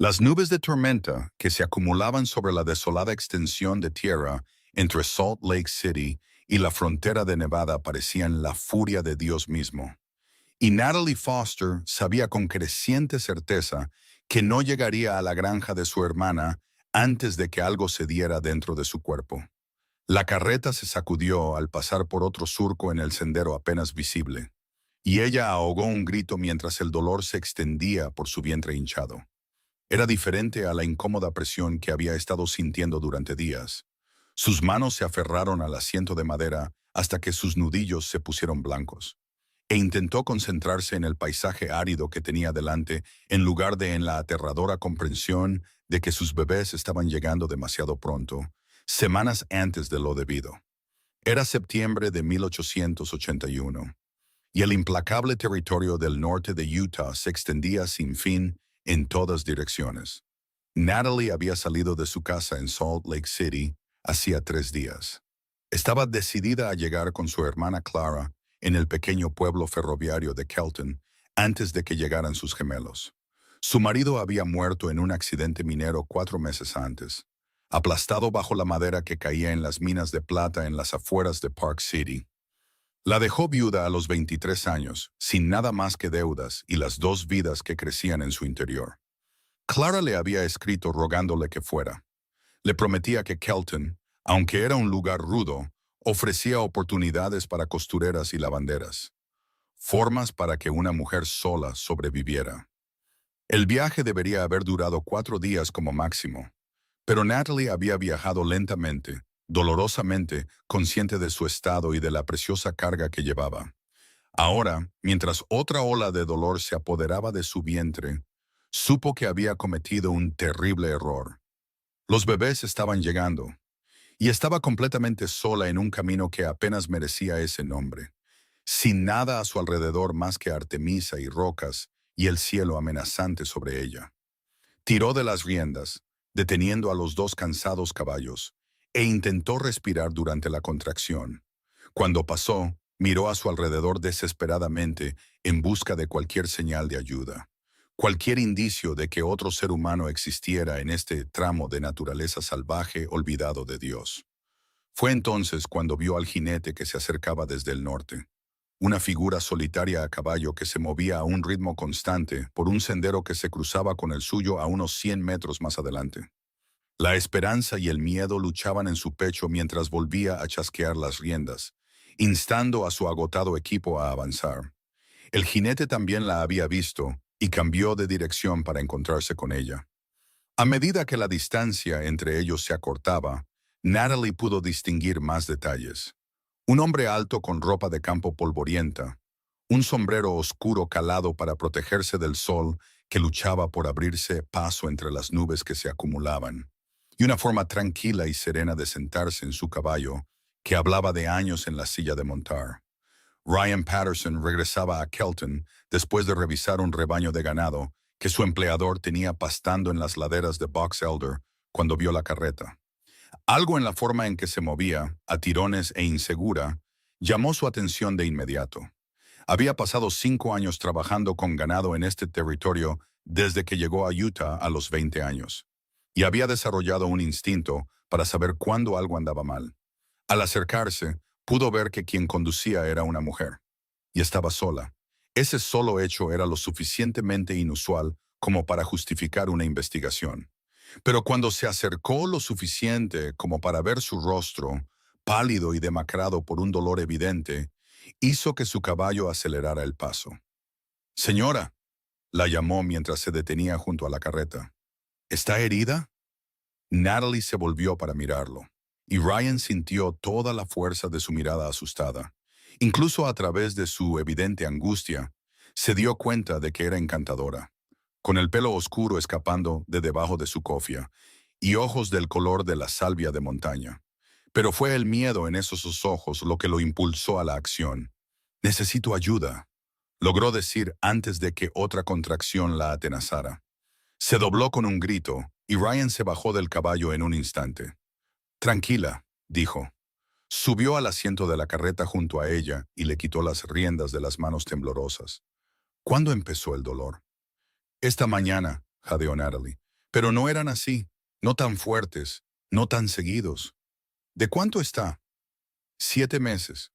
Las nubes de tormenta que se acumulaban sobre la desolada extensión de tierra entre Salt Lake City y la frontera de Nevada parecían la furia de Dios mismo. Y Natalie Foster sabía con creciente certeza que no llegaría a la granja de su hermana antes de que algo se diera dentro de su cuerpo. La carreta se sacudió al pasar por otro surco en el sendero apenas visible, y ella ahogó un grito mientras el dolor se extendía por su vientre hinchado. Era diferente a la incómoda presión que había estado sintiendo durante días. Sus manos se aferraron al asiento de madera hasta que sus nudillos se pusieron blancos, e intentó concentrarse en el paisaje árido que tenía delante en lugar de en la aterradora comprensión de que sus bebés estaban llegando demasiado pronto, semanas antes de lo debido. Era septiembre de 1881, y el implacable territorio del norte de Utah se extendía sin fin en todas direcciones. Natalie había salido de su casa en Salt Lake City hacía 3 días. Estaba decidida a llegar con su hermana Clara en el pequeño pueblo ferroviario de Kelton antes de que llegaran sus gemelos. Su marido había muerto en un accidente minero 4 meses antes, aplastado bajo la madera que caía en las minas de plata en las afueras de Park City. La dejó viuda a los 23 años, sin nada más que deudas y las 2 vidas que crecían en su interior. Clara le había escrito rogándole que fuera. Le prometía que Kelton, aunque era un lugar rudo, ofrecía oportunidades para costureras y lavanderas, formas para que una mujer sola sobreviviera. El viaje debería haber durado 4 días como máximo, pero Natalie había viajado lentamente, dolorosamente, consciente de su estado y de la preciosa carga que llevaba. Ahora, mientras otra ola de dolor se apoderaba de su vientre, supo que había cometido un terrible error. Los bebés estaban llegando, y estaba completamente sola en un camino que apenas merecía ese nombre, sin nada a su alrededor más que Artemisa y rocas y el cielo amenazante sobre ella. Tiró de las riendas, deteniendo a los 2 cansados caballos, e intentó respirar durante la contracción. Cuando pasó, miró a su alrededor desesperadamente en busca de cualquier señal de ayuda, cualquier indicio de que otro ser humano existiera en este tramo de naturaleza salvaje olvidado de Dios. Fue entonces cuando vio al jinete que se acercaba desde el norte, una figura solitaria a caballo que se movía a un ritmo constante por un sendero que se cruzaba con el suyo a unos 100 metros más adelante. La esperanza y el miedo luchaban en su pecho mientras volvía a chasquear las riendas, instando a su agotado equipo a avanzar. El jinete también la había visto y cambió de dirección para encontrarse con ella. A medida que la distancia entre ellos se acortaba, Natalie pudo distinguir más detalles. Un hombre alto con ropa de campo polvorienta, un sombrero oscuro calado para protegerse del sol que luchaba por abrirse paso entre las nubes que se acumulaban, y una forma tranquila y serena de sentarse en su caballo, que hablaba de años en la silla de montar. Ryan Patterson regresaba a Kelton después de revisar un rebaño de ganado que su empleador tenía pastando en las laderas de Box Elder cuando vio la carreta. Algo en la forma en que se movía, a tirones e insegura, llamó su atención de inmediato. Había pasado 5 años trabajando con ganado en este territorio desde que llegó a Utah a los 20 años, y había desarrollado un instinto para saber cuándo algo andaba mal. Al acercarse, pudo ver que quien conducía era una mujer, y estaba sola. Ese solo hecho era lo suficientemente inusual como para justificar una investigación. Pero cuando se acercó lo suficiente como para ver su rostro, pálido y demacrado por un dolor evidente, hizo que su caballo acelerara el paso. «Señora», la llamó mientras se detenía junto a la carreta. «¿Está herida?» Natalie se volvió para mirarlo, y Ryan sintió toda la fuerza de su mirada asustada. Incluso a través de su evidente angustia, se dio cuenta de que era encantadora, con el pelo oscuro escapando de debajo de su cofia y ojos del color de la salvia de montaña. Pero fue el miedo en esos ojos lo que lo impulsó a la acción. «Necesito ayuda», logró decir antes de que otra contracción la atenazara. Se dobló con un grito, y Ryan se bajó del caballo en un instante. «Tranquila», dijo. Subió al asiento de la carreta junto a ella y le quitó las riendas de las manos temblorosas. «¿Cuándo empezó el dolor?» «Esta mañana», jadeó Natalie. Pero no eran así, no tan fuertes, no tan seguidos. ¿De cuánto está? 7 meses.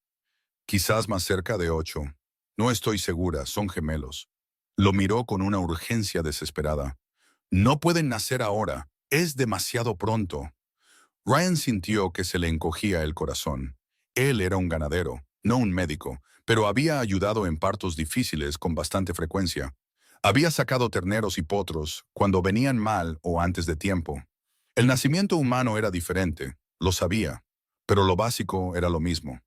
Quizás más cerca de 8. No estoy segura, son gemelos. Lo miró con una urgencia desesperada. No pueden nacer ahora, es demasiado pronto. Ryan sintió que se le encogía el corazón. Él era un ganadero, no un médico, pero había ayudado en partos difíciles con bastante frecuencia. Había sacado terneros y potros cuando venían mal o antes de tiempo. El nacimiento humano era diferente, lo sabía, pero lo básico era lo mismo.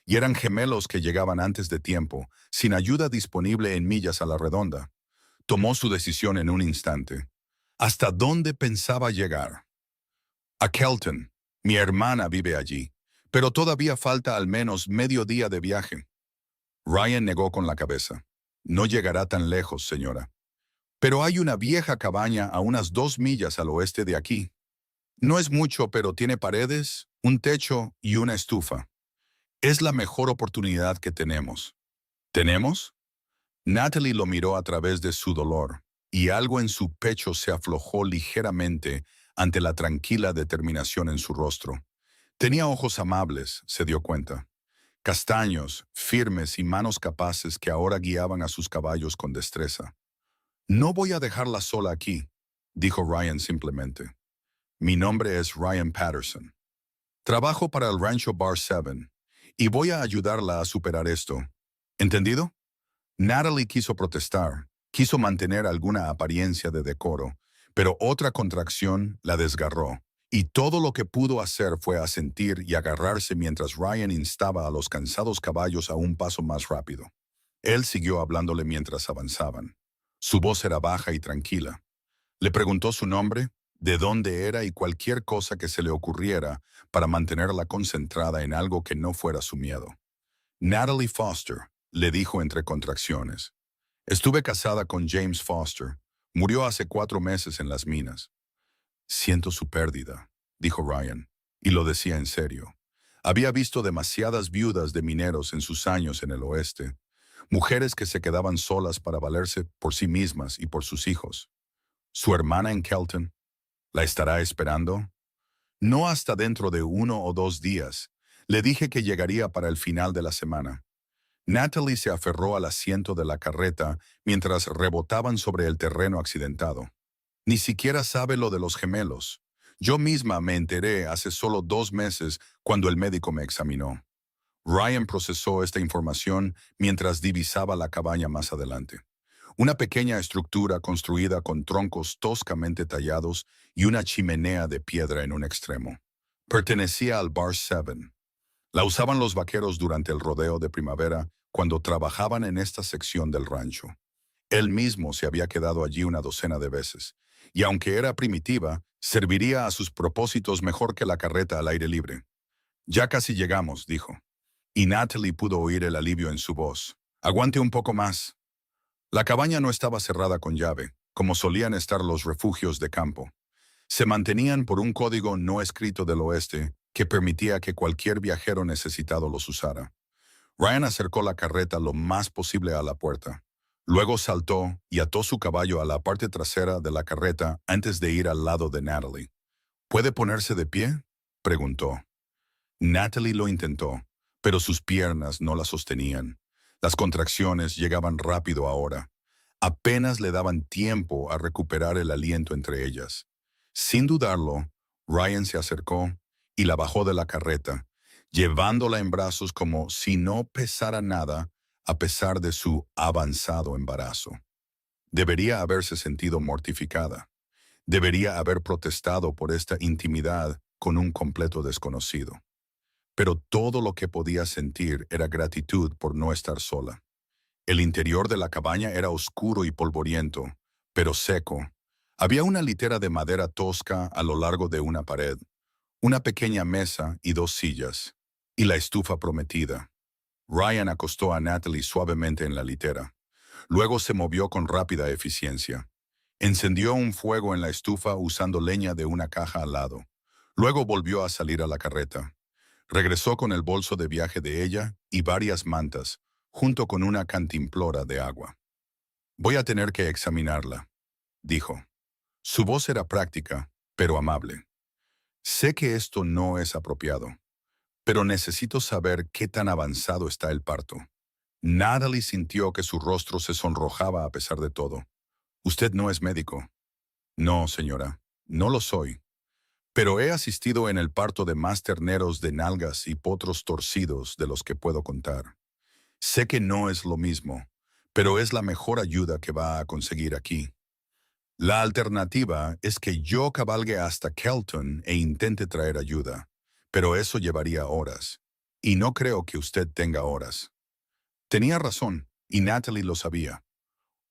Y eran gemelos que llegaban antes de tiempo, sin ayuda disponible en millas a la redonda. Tomó su decisión en un instante. ¿Hasta dónde pensaba llegar? A Kelton. Mi hermana vive allí, pero todavía falta al menos medio día de viaje. Ryan negó con la cabeza. No llegará tan lejos, señora. Pero hay una vieja cabaña a unas 2 millas al oeste de aquí. No es mucho, pero tiene paredes, un techo y una estufa. Es la mejor oportunidad que tenemos. ¿Tenemos? Natalie lo miró a través de su dolor, y algo en su pecho se aflojó ligeramente ante la tranquila determinación en su rostro. Tenía ojos amables, se dio cuenta. Castaños, firmes y manos capaces que ahora guiaban a sus caballos con destreza. No voy a dejarla sola aquí, dijo Ryan simplemente. Mi nombre es Ryan Patterson. Trabajo para el rancho Bar 7 y voy a ayudarla a superar esto. ¿Entendido? Natalie quiso protestar, quiso mantener alguna apariencia de decoro, pero otra contracción la desgarró, y todo lo que pudo hacer fue asentir y agarrarse mientras Ryan instaba a los cansados caballos a un paso más rápido. Él siguió hablándole mientras avanzaban. Su voz era baja y tranquila. Le preguntó su nombre, de dónde era y cualquier cosa que se le ocurriera para mantenerla concentrada en algo que no fuera su miedo. Natalie Foster, le dijo entre contracciones. Estuve casada con James Foster. Murió hace 4 meses en las minas. Siento su pérdida, dijo Ryan, y lo decía en serio. Había visto demasiadas viudas de mineros en sus años en el oeste, mujeres que se quedaban solas para valerse por sí mismas y por sus hijos. ¿Su hermana en Kelton? ¿La estará esperando? No hasta dentro de 1 o 2 días. Le dije que llegaría para el final de la semana. Natalie se aferró al asiento de la carreta mientras rebotaban sobre el terreno accidentado. Ni siquiera sabe lo de los gemelos. Yo misma me enteré hace solo 2 meses cuando el médico me examinó. Ryan procesó esta información mientras divisaba la cabaña más adelante. Una pequeña estructura construida con troncos toscamente tallados y una chimenea de piedra en un extremo. Pertenecía al Bar 7. La usaban los vaqueros durante el rodeo de primavera cuando trabajaban en esta sección del rancho. Él mismo se había quedado allí una docena de veces, y aunque era primitiva, serviría a sus propósitos mejor que la carreta al aire libre. Ya casi llegamos, dijo, y Natalie pudo oír el alivio en su voz. Aguante un poco más. La cabaña no estaba cerrada con llave, como solían estar los refugios de campo. Se mantenían por un código no escrito del oeste que permitía que cualquier viajero necesitado los usara. Ryan acercó la carreta lo más posible a la puerta. Luego saltó y ató su caballo a la parte trasera de la carreta antes de ir al lado de Natalie. ¿Puede ponerse de pie?, preguntó. Natalie lo intentó, pero sus piernas no la sostenían. Las contracciones llegaban rápido ahora. Apenas le daban tiempo a recuperar el aliento entre ellas. Sin dudarlo, Ryan se acercó y la bajó de la carreta, llevándola en brazos como si no pesara nada a pesar de su avanzado embarazo. Debería haberse sentido mortificada. Debería haber protestado por esta intimidad con un completo desconocido. Pero todo lo que podía sentir era gratitud por no estar sola. El interior de la cabaña era oscuro y polvoriento, pero seco. Había una litera de madera tosca a lo largo de una pared, una pequeña mesa y 2 sillas, y la estufa prometida. Ryan acostó a Natalie suavemente en la litera. Luego se movió con rápida eficiencia. Encendió un fuego en la estufa usando leña de una caja al lado. Luego volvió a salir a la carreta. Regresó con el bolso de viaje de ella y varias mantas, junto con una cantimplora de agua. Voy a tener que examinarla, dijo. Su voz era práctica, pero amable. Sé que esto no es apropiado, pero necesito saber qué tan avanzado está el parto. Natalie sintió que su rostro se sonrojaba a pesar de todo. Usted no es médico. No, señora, no lo soy. Pero he asistido en el parto de más terneros de nalgas y potros torcidos de los que puedo contar. Sé que no es lo mismo, pero es la mejor ayuda que va a conseguir aquí. La alternativa es que yo cabalgue hasta Kelton e intente traer ayuda, pero eso llevaría horas, y no creo que usted tenga horas. Tenía razón, y Natalie lo sabía.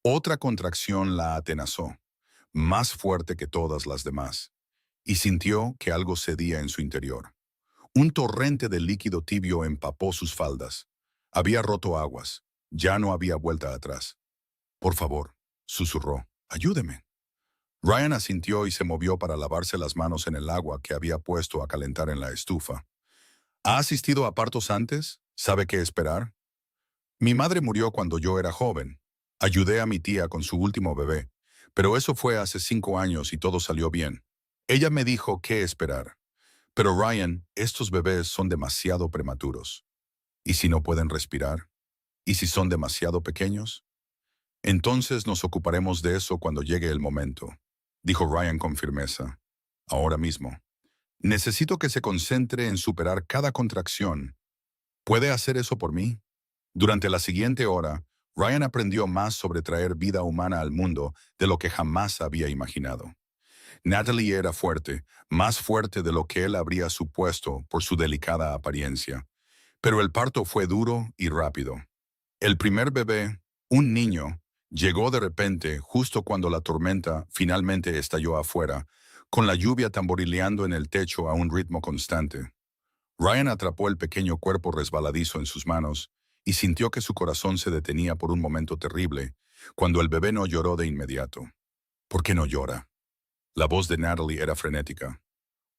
Otra contracción la atenazó, más fuerte que todas las demás, y sintió que algo cedía en su interior. Un torrente de líquido tibio empapó sus faldas. Había roto aguas. Ya no había vuelta atrás. Por favor, susurró, ayúdeme. Ryan asintió y se movió para lavarse las manos en el agua que había puesto a calentar en la estufa. ¿Ha asistido a partos antes? ¿Sabe qué esperar? Mi madre murió cuando yo era joven. Ayudé a mi tía con su último bebé, pero eso fue hace 5 años y todo salió bien. Ella me dijo qué esperar. Pero Ryan, estos bebés son demasiado prematuros. ¿Y si no pueden respirar? ¿Y si son demasiado pequeños? Entonces nos ocuparemos de eso cuando llegue el momento, dijo Ryan con firmeza. Ahora mismo. Necesito que se concentre en superar cada contracción. ¿Puede hacer eso por mí? Durante la siguiente hora, Ryan aprendió más sobre traer vida humana al mundo de lo que jamás había imaginado. Natalie era fuerte, más fuerte de lo que él habría supuesto por su delicada apariencia. Pero el parto fue duro y rápido. El primer bebé, un niño, llegó de repente justo cuando la tormenta finalmente estalló afuera, con la lluvia tamborileando en el techo a un ritmo constante. Ryan atrapó el pequeño cuerpo resbaladizo en sus manos y sintió que su corazón se detenía por un momento terrible, cuando el bebé no lloró de inmediato. ¿Por qué no llora? La voz de Natalie era frenética.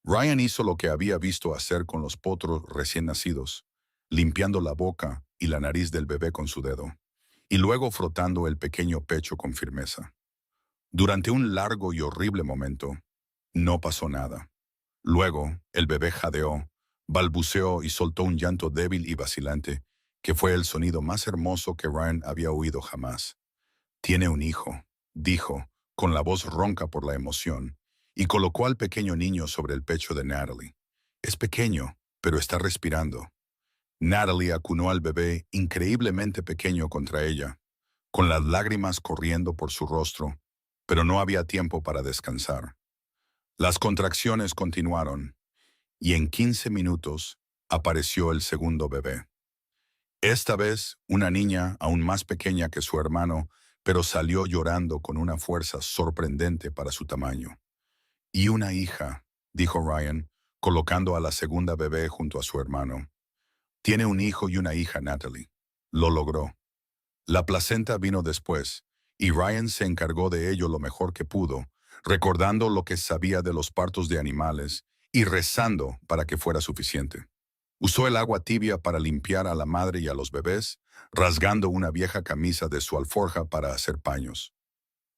Ryan hizo lo que había visto hacer con los potros recién nacidos, limpiando la boca y la nariz del bebé con su dedo, y luego frotando el pequeño pecho con firmeza. Durante un largo y horrible momento, no pasó nada. Luego, el bebé jadeó, balbuceó y soltó un llanto débil y vacilante, que fue el sonido más hermoso que Ryan había oído jamás. Tiene un hijo, dijo, con la voz ronca por la emoción, y colocó al pequeño niño sobre el pecho de Natalie. Es pequeño, pero está respirando. Natalie acunó al bebé increíblemente pequeño contra ella, con las lágrimas corriendo por su rostro, pero no había tiempo para descansar. Las contracciones continuaron, y en 15 minutos apareció el segundo bebé. Esta vez, una niña aún más pequeña que su hermano, pero salió llorando con una fuerza sorprendente para su tamaño. Y una hija, dijo Ryan, colocando a la segunda bebé junto a su hermano. Tiene un hijo y una hija, Natalie. Lo logró. La placenta vino después, y Ryan se encargó de ello lo mejor que pudo, recordando lo que sabía de los partos de animales y rezando para que fuera suficiente. Usó el agua tibia para limpiar a la madre y a los bebés, rasgando una vieja camisa de su alforja para hacer paños.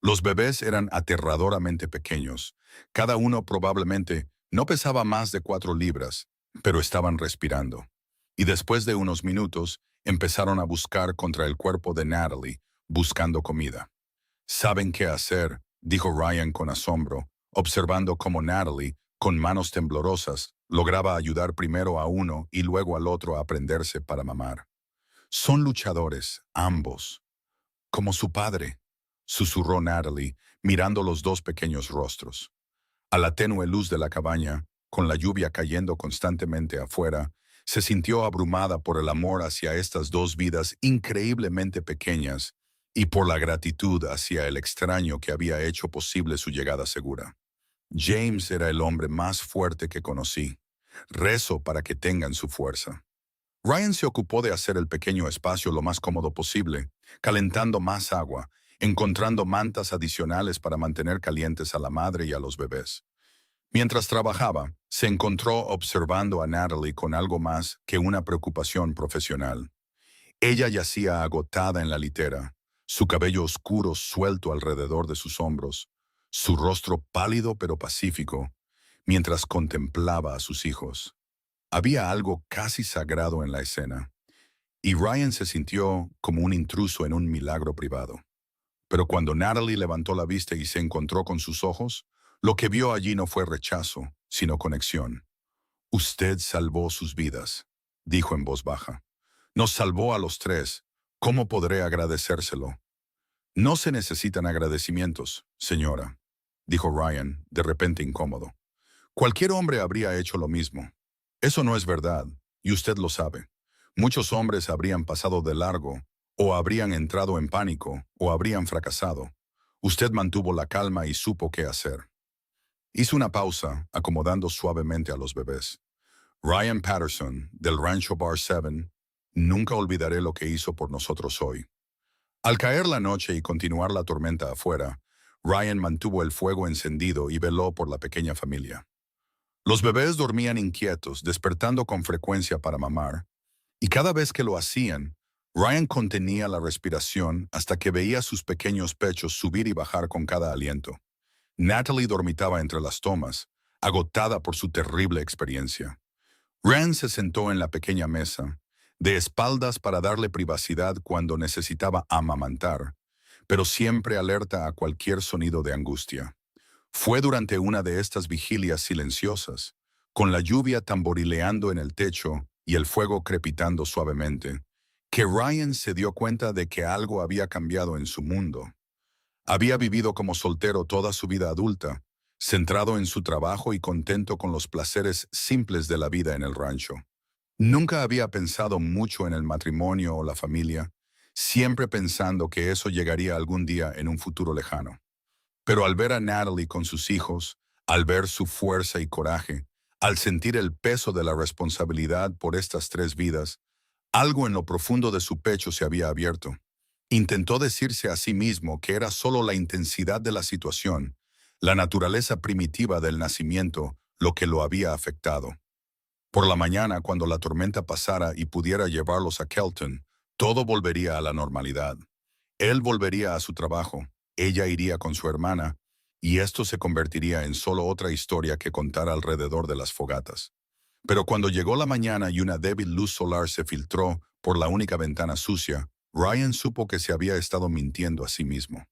Los bebés eran aterradoramente pequeños. Cada uno probablemente no pesaba más de 4 libras, pero estaban respirando. Y después de unos minutos, empezaron a buscar contra el cuerpo de Natalie, buscando comida. «¿Saben qué hacer?», dijo Ryan con asombro, observando cómo Natalie, con manos temblorosas, lograba ayudar primero a uno y luego al otro a prenderse para mamar. «Son luchadores, ambos. Como su padre», susurró Natalie, mirando los dos pequeños rostros. A la tenue luz de la cabaña, con la lluvia cayendo constantemente afuera, se sintió abrumada por el amor hacia estas dos vidas increíblemente pequeñas y por la gratitud hacia el extraño que había hecho posible su llegada segura. James era el hombre más fuerte que conocí. Rezo para que tengan su fuerza. Ryan se ocupó de hacer el pequeño espacio lo más cómodo posible, calentando más agua, encontrando mantas adicionales para mantener calientes a la madre y a los bebés. Mientras trabajaba, se encontró observando a Natalie con algo más que una preocupación profesional. Ella yacía agotada en la litera, su cabello oscuro suelto alrededor de sus hombros, su rostro pálido pero pacífico, mientras contemplaba a sus hijos. Había algo casi sagrado en la escena, y Ryan se sintió como un intruso en un milagro privado. Pero cuando Natalie levantó la vista y se encontró con sus ojos, lo que vio allí no fue rechazo, sino conexión. Usted salvó sus vidas, dijo en voz baja. Nos salvó a los tres. ¿Cómo podré agradecérselo? No se necesitan agradecimientos, señora, dijo Ryan, de repente incómodo. Cualquier hombre habría hecho lo mismo. Eso no es verdad, y usted lo sabe. Muchos hombres habrían pasado de largo, o habrían entrado en pánico, o habrían fracasado. Usted mantuvo la calma y supo qué hacer. Hizo una pausa, acomodando suavemente a los bebés. Ryan Patterson, del Rancho Bar 7, nunca olvidaré lo que hizo por nosotros hoy. Al caer la noche y continuar la tormenta afuera, Ryan mantuvo el fuego encendido y veló por la pequeña familia. Los bebés dormían inquietos, despertando con frecuencia para mamar, y cada vez que lo hacían, Ryan contenía la respiración hasta que veía sus pequeños pechos subir y bajar con cada aliento. Natalie dormitaba entre las tomas, agotada por su terrible experiencia. Rand se sentó en la pequeña mesa, de espaldas para darle privacidad cuando necesitaba amamantar, pero siempre alerta a cualquier sonido de angustia. Fue durante una de estas vigilias silenciosas, con la lluvia tamborileando en el techo y el fuego crepitando suavemente, que Ryan se dio cuenta de que algo había cambiado en su mundo. Había vivido como soltero toda su vida adulta, centrado en su trabajo y contento con los placeres simples de la vida en el rancho. Nunca había pensado mucho en el matrimonio o la familia, siempre pensando que eso llegaría algún día en un futuro lejano. Pero al ver a Natalie con sus hijos, al ver su fuerza y coraje, al sentir el peso de la responsabilidad por estas tres vidas, algo en lo profundo de su pecho se había abierto. Intentó decirse a sí mismo que era solo la intensidad de la situación, la naturaleza primitiva del nacimiento, lo que lo había afectado. Por la mañana, cuando la tormenta pasara y pudiera llevarlos a Kelton, todo volvería a la normalidad. Él volvería a su trabajo, ella iría con su hermana, y esto se convertiría en solo otra historia que contar alrededor de las fogatas. Pero cuando llegó la mañana y una débil luz solar se filtró por la única ventana sucia, Ryan supo que se había estado mintiendo a sí mismo.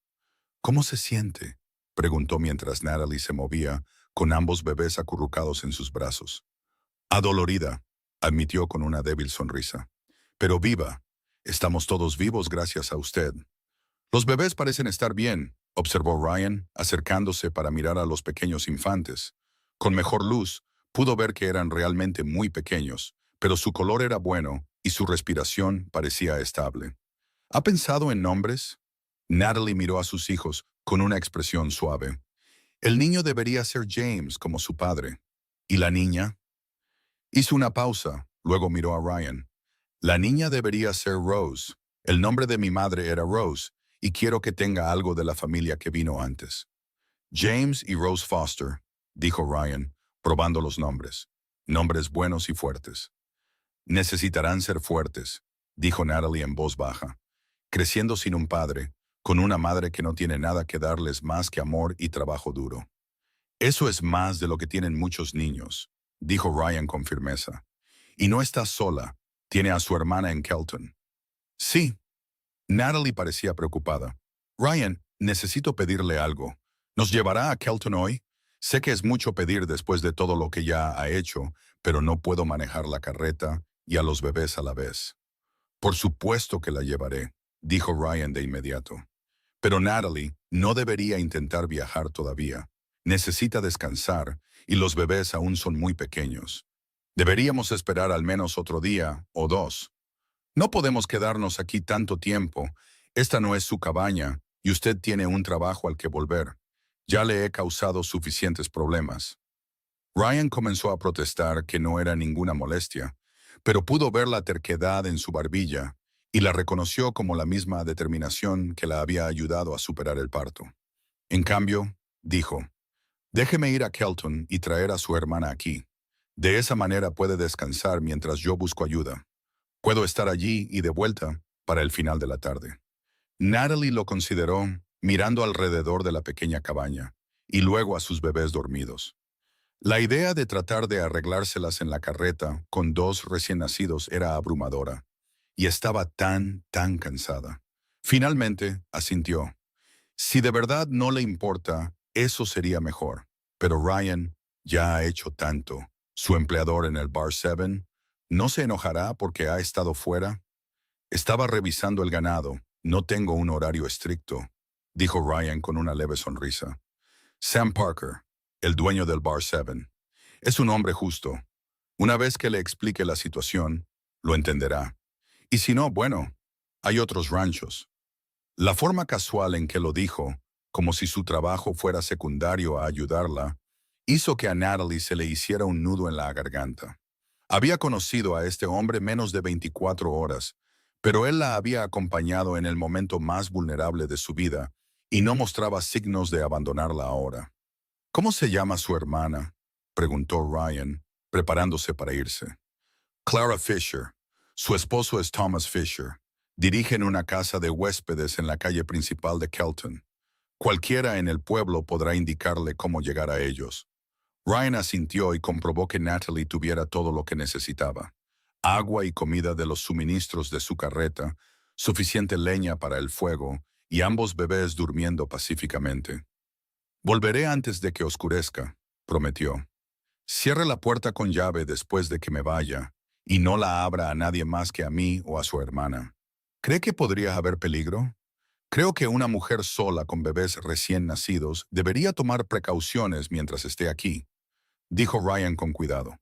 ¿Cómo se siente?, preguntó mientras Natalie se movía, con ambos bebés acurrucados en sus brazos. Adolorida, admitió con una débil sonrisa. Pero viva. Estamos todos vivos gracias a usted. Los bebés parecen estar bien, observó Ryan, acercándose para mirar a los pequeños infantes. Con mejor luz, pudo ver que eran realmente muy pequeños, pero su color era bueno y su respiración parecía estable. ¿Ha pensado en nombres? Natalie miró a sus hijos con una expresión suave. El niño debería ser James, como su padre. ¿Y la niña? Hizo una pausa, luego miró a Ryan. La niña debería ser Rose. El nombre de mi madre era Rose, y quiero que tenga algo de la familia que vino antes. James y Rose Foster, dijo Ryan, probando los nombres. Nombres buenos y fuertes. Necesitarán ser fuertes, dijo Natalie en voz baja. Creciendo sin un padre, con una madre que no tiene nada que darles más que amor y trabajo duro. Eso es más de lo que tienen muchos niños, dijo Ryan con firmeza. Y no está sola, tiene a su hermana en Kelton. Sí. Natalie parecía preocupada. Ryan, necesito pedirle algo. ¿Nos llevará a Kelton hoy? Sé que es mucho pedir después de todo lo que ya ha hecho, pero no puedo manejar la carreta y a los bebés a la vez. Por supuesto que la llevaré, dijo Ryan de inmediato. Pero Natalie no debería intentar viajar todavía. Necesita descansar y los bebés aún son muy pequeños. Deberíamos esperar al menos otro día o dos. No podemos quedarnos aquí tanto tiempo. Esta no es su cabaña y usted tiene un trabajo al que volver. Ya le he causado suficientes problemas. Ryan comenzó a protestar que no era ninguna molestia, pero pudo ver la terquedad en su barbilla y la reconoció como la misma determinación que la había ayudado a superar el parto. En cambio, dijo, déjeme ir a Kelton y traer a su hermana aquí. De esa manera puede descansar mientras yo busco ayuda. Puedo estar allí y de vuelta para el final de la tarde. Natalie lo consideró, mirando alrededor de la pequeña cabaña, y luego a sus bebés dormidos. La idea de tratar de arreglárselas en la carreta con dos recién nacidos era abrumadora, y estaba tan cansada. Finalmente, asintió. Si de verdad no le importa, eso sería mejor. Pero Ryan ya ha hecho tanto. Su empleador en el Bar 7 no se enojará porque ha estado fuera. Estaba revisando el ganado. No tengo un horario estricto, dijo Ryan con una leve sonrisa. Sam Parker, el dueño del Bar 7, es un hombre justo. Una vez que le explique la situación, lo entenderá. Y si no, bueno, hay otros ranchos. La forma casual en que lo dijo, como si su trabajo fuera secundario a ayudarla, hizo que a Natalie se le hiciera un nudo en la garganta. Había conocido a este hombre menos de 24 horas, pero él la había acompañado en el momento más vulnerable de su vida y no mostraba signos de abandonarla ahora. ¿Cómo se llama su hermana?, preguntó Ryan, preparándose para irse. Clara Fisher. Su esposo es Thomas Fisher. Dirigen una casa de huéspedes en la calle principal de Kelton. Cualquiera en el pueblo podrá indicarle cómo llegar a ellos. Ryan asintió y comprobó que Natalie tuviera todo lo que necesitaba. Agua y comida de los suministros de su carreta, suficiente leña para el fuego y ambos bebés durmiendo pacíficamente. Volveré antes de que oscurezca, prometió. Cierre la puerta con llave después de que me vaya y no la abra a nadie más que a mí o a su hermana. ¿Cree que podría haber peligro? Creo que una mujer sola con bebés recién nacidos debería tomar precauciones mientras esté aquí, dijo Ryan con cuidado.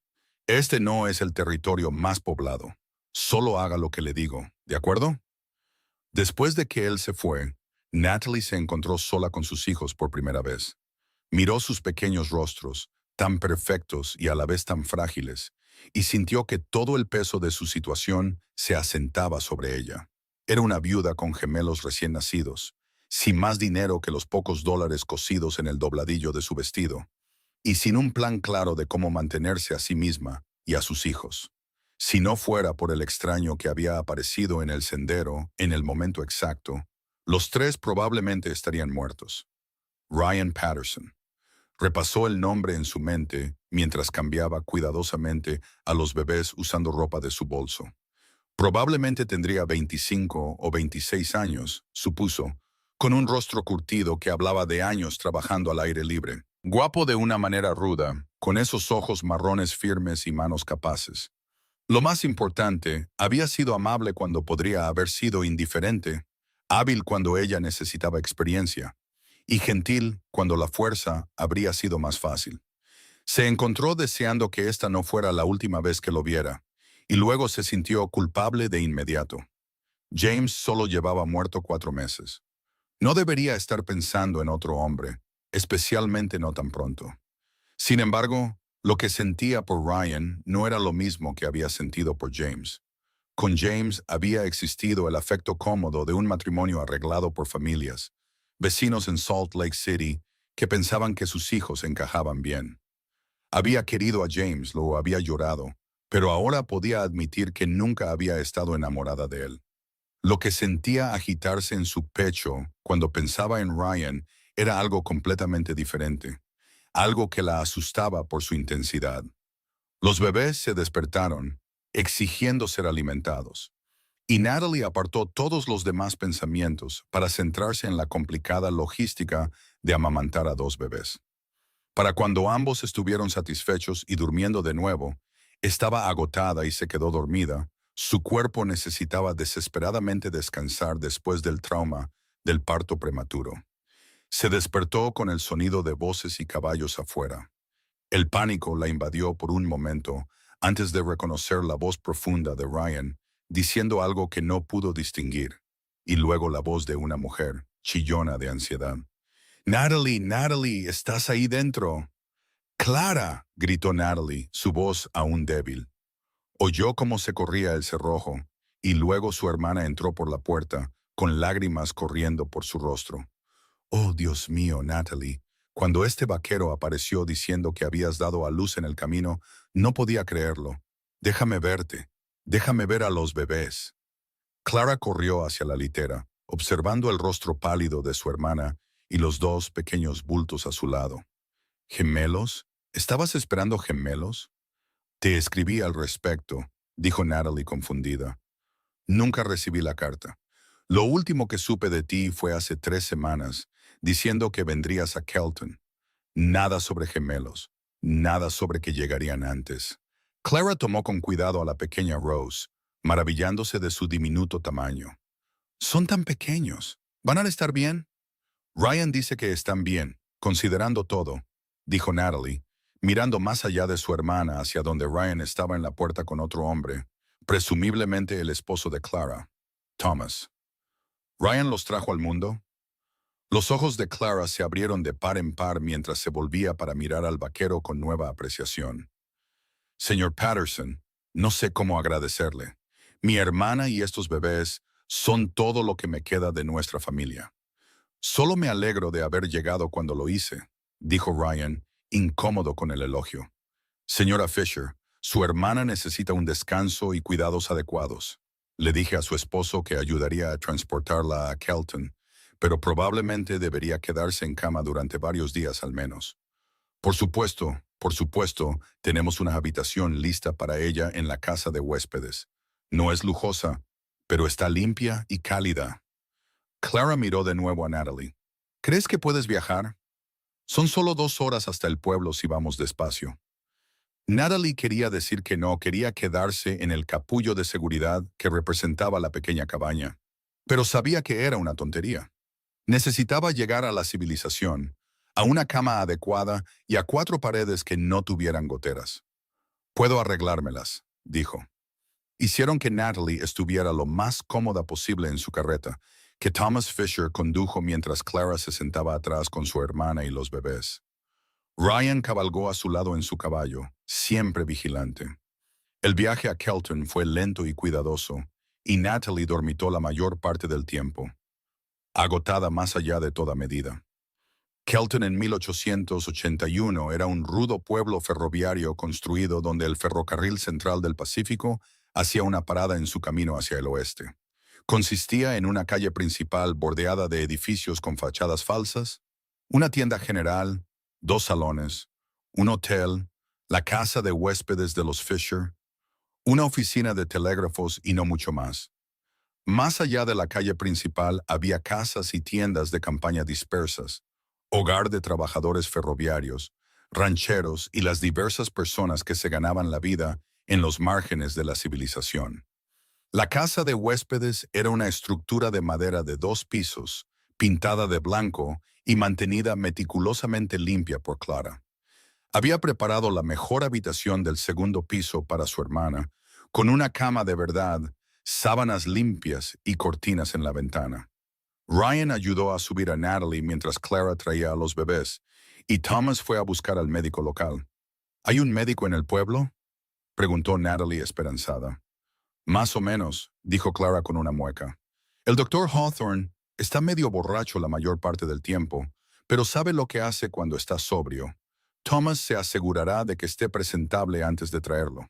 Este no es el territorio más poblado. Solo haga lo que le digo, ¿de acuerdo? Después de que él se fue, Natalie se encontró sola con sus hijos por primera vez. Miró sus pequeños rostros, tan perfectos y a la vez tan frágiles, y sintió que todo el peso de su situación se asentaba sobre ella. Era una viuda con gemelos recién nacidos, sin más dinero que los pocos dólares cosidos en el dobladillo de su vestido, y sin un plan claro de cómo mantenerse a sí misma y a sus hijos. Si no fuera por el extraño que había aparecido en el sendero en el momento exacto, los tres probablemente estarían muertos. Ryan Patterson. Repasó el nombre en su mente mientras cambiaba cuidadosamente a los bebés usando ropa de su bolso. Probablemente tendría 25 o 26 años, supuso, con un rostro curtido que hablaba de años trabajando al aire libre. Guapo de una manera ruda, con esos ojos marrones firmes y manos capaces. Lo más importante, había sido amable cuando podría haber sido indiferente, hábil cuando ella necesitaba experiencia, y gentil cuando la fuerza habría sido más fácil. Se encontró deseando que esta no fuera la última vez que lo viera, y luego se sintió culpable de inmediato. James solo llevaba muerto 4 meses. No debería estar pensando en otro hombre, especialmente no tan pronto. Sin embargo, lo que sentía por Ryan no era lo mismo que había sentido por James. Con James había existido el afecto cómodo de un matrimonio arreglado por familias, vecinos en Salt Lake City que pensaban que sus hijos encajaban bien. Había querido a James, lo había llorado, pero ahora podía admitir que nunca había estado enamorada de él. Lo que sentía agitarse en su pecho cuando pensaba en Ryan era algo completamente diferente, algo que la asustaba por su intensidad. Los bebés se despertaron, exigiendo ser alimentados, y Natalie apartó todos los demás pensamientos para centrarse en la complicada logística de amamantar a 2 bebés. Para cuando ambos estuvieron satisfechos y durmiendo de nuevo, estaba agotada y se quedó dormida. Su cuerpo necesitaba desesperadamente descansar después del trauma del parto prematuro. Se despertó con el sonido de voces y caballos afuera. El pánico la invadió por un momento antes de reconocer la voz profunda de Ryan diciendo algo que no pudo distinguir, y luego la voz de una mujer, chillona de ansiedad. «Natalie, Natalie, ¿estás ahí dentro?» «Clara», gritó Natalie, su voz aún débil. Oyó cómo se corría el cerrojo, y luego su hermana entró por la puerta, con lágrimas corriendo por su rostro. «Oh, Dios mío, Natalie». Cuando este vaquero apareció diciendo que habías dado a luz en el camino, no podía creerlo. «Déjame verte. Déjame ver a los bebés». Clara corrió hacia la litera, observando el rostro pálido de su hermana y los dos pequeños bultos a su lado. ¿Gemelos? ¿Estabas esperando gemelos? Te escribí al respecto, dijo Natalie confundida. Nunca recibí la carta. Lo último que supe de ti fue hace 3 semanas, diciendo que vendrías a Kelton. Nada sobre gemelos, nada sobre que llegarían antes. Clara tomó con cuidado a la pequeña Rose, maravillándose de su diminuto tamaño. Son tan pequeños. ¿Van a estar bien? Ryan dice que están bien, considerando todo, dijo Natalie, mirando más allá de su hermana hacia donde Ryan estaba en la puerta con otro hombre, presumiblemente el esposo de Clara, Thomas. ¿Ryan los trajo al mundo? Los ojos de Clara se abrieron de par en par mientras se volvía para mirar al vaquero con nueva apreciación. Señor Patterson, no sé cómo agradecerle. Mi hermana y estos bebés son todo lo que me queda de nuestra familia. Solo me alegro de haber llegado cuando lo hice, dijo Ryan, incómodo con el elogio. Señora Fisher, su hermana necesita un descanso y cuidados adecuados. Le dije a su esposo que ayudaría a transportarla a Kelton, pero probablemente debería quedarse en cama durante varios días al menos. Por supuesto, tenemos una habitación lista para ella en la casa de huéspedes. No es lujosa, pero está limpia y cálida. Clara miró de nuevo a Natalie. ¿Crees que puedes viajar? Son solo 2 horas hasta el pueblo si vamos despacio. Natalie quería decir que no, quería quedarse en el capullo de seguridad que representaba la pequeña cabaña, pero sabía que era una tontería. Necesitaba llegar a la civilización, a una cama adecuada y a 4 paredes que no tuvieran goteras. Puedo arreglármelas, dijo. Hicieron que Natalie estuviera lo más cómoda posible en su carreta, que Thomas Fisher condujo mientras Clara se sentaba atrás con su hermana y los bebés. Ryan cabalgó a su lado en su caballo, siempre vigilante. El viaje a Kelton fue lento y cuidadoso, y Natalie dormitó la mayor parte del tiempo, agotada más allá de toda medida. Kelton en 1881 era un rudo pueblo ferroviario construido donde el Ferrocarril Central del Pacífico hacía una parada en su camino hacia el oeste. Consistía en una calle principal bordeada de edificios con fachadas falsas, una tienda general, 2 salones, un hotel, la casa de huéspedes de los Fisher, una oficina de telégrafos y no mucho más. Más allá de la calle principal había casas y tiendas de campaña dispersas, hogar de trabajadores ferroviarios, rancheros y las diversas personas que se ganaban la vida en los márgenes de la civilización. La casa de huéspedes era una estructura de madera de 2 pisos, pintada de blanco y mantenida meticulosamente limpia por Clara. Había preparado la mejor habitación del segundo piso para su hermana, con una cama de verdad, sábanas limpias y cortinas en la ventana. Ryan ayudó a subir a Natalie mientras Clara traía a los bebés, y Thomas fue a buscar al médico local. ¿Hay un médico en el pueblo?, preguntó Natalie esperanzada. Más o menos, dijo Clara con una mueca. El doctor Hawthorne está medio borracho la mayor parte del tiempo, pero sabe lo que hace cuando está sobrio. Thomas se asegurará de que esté presentable antes de traerlo.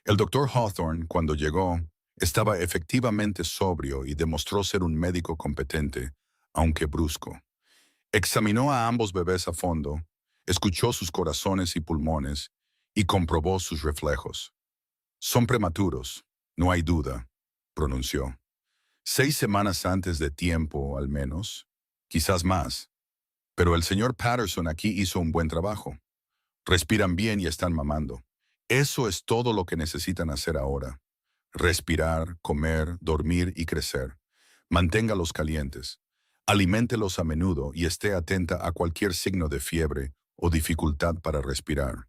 El doctor Hawthorne, cuando llegó, estaba efectivamente sobrio y demostró ser un médico competente, aunque brusco. Examinó a ambos bebés a fondo, escuchó sus corazones y pulmones y comprobó sus reflejos. Son prematuros, no hay duda, pronunció. 6 semanas antes de tiempo, al menos, quizás más. Pero el señor Patterson aquí hizo un buen trabajo. Respiran bien y están mamando. Eso es todo lo que necesitan hacer ahora. Respirar, comer, dormir y crecer. Manténgalos calientes. Aliméntelos a menudo y esté atenta a cualquier signo de fiebre o dificultad para respirar.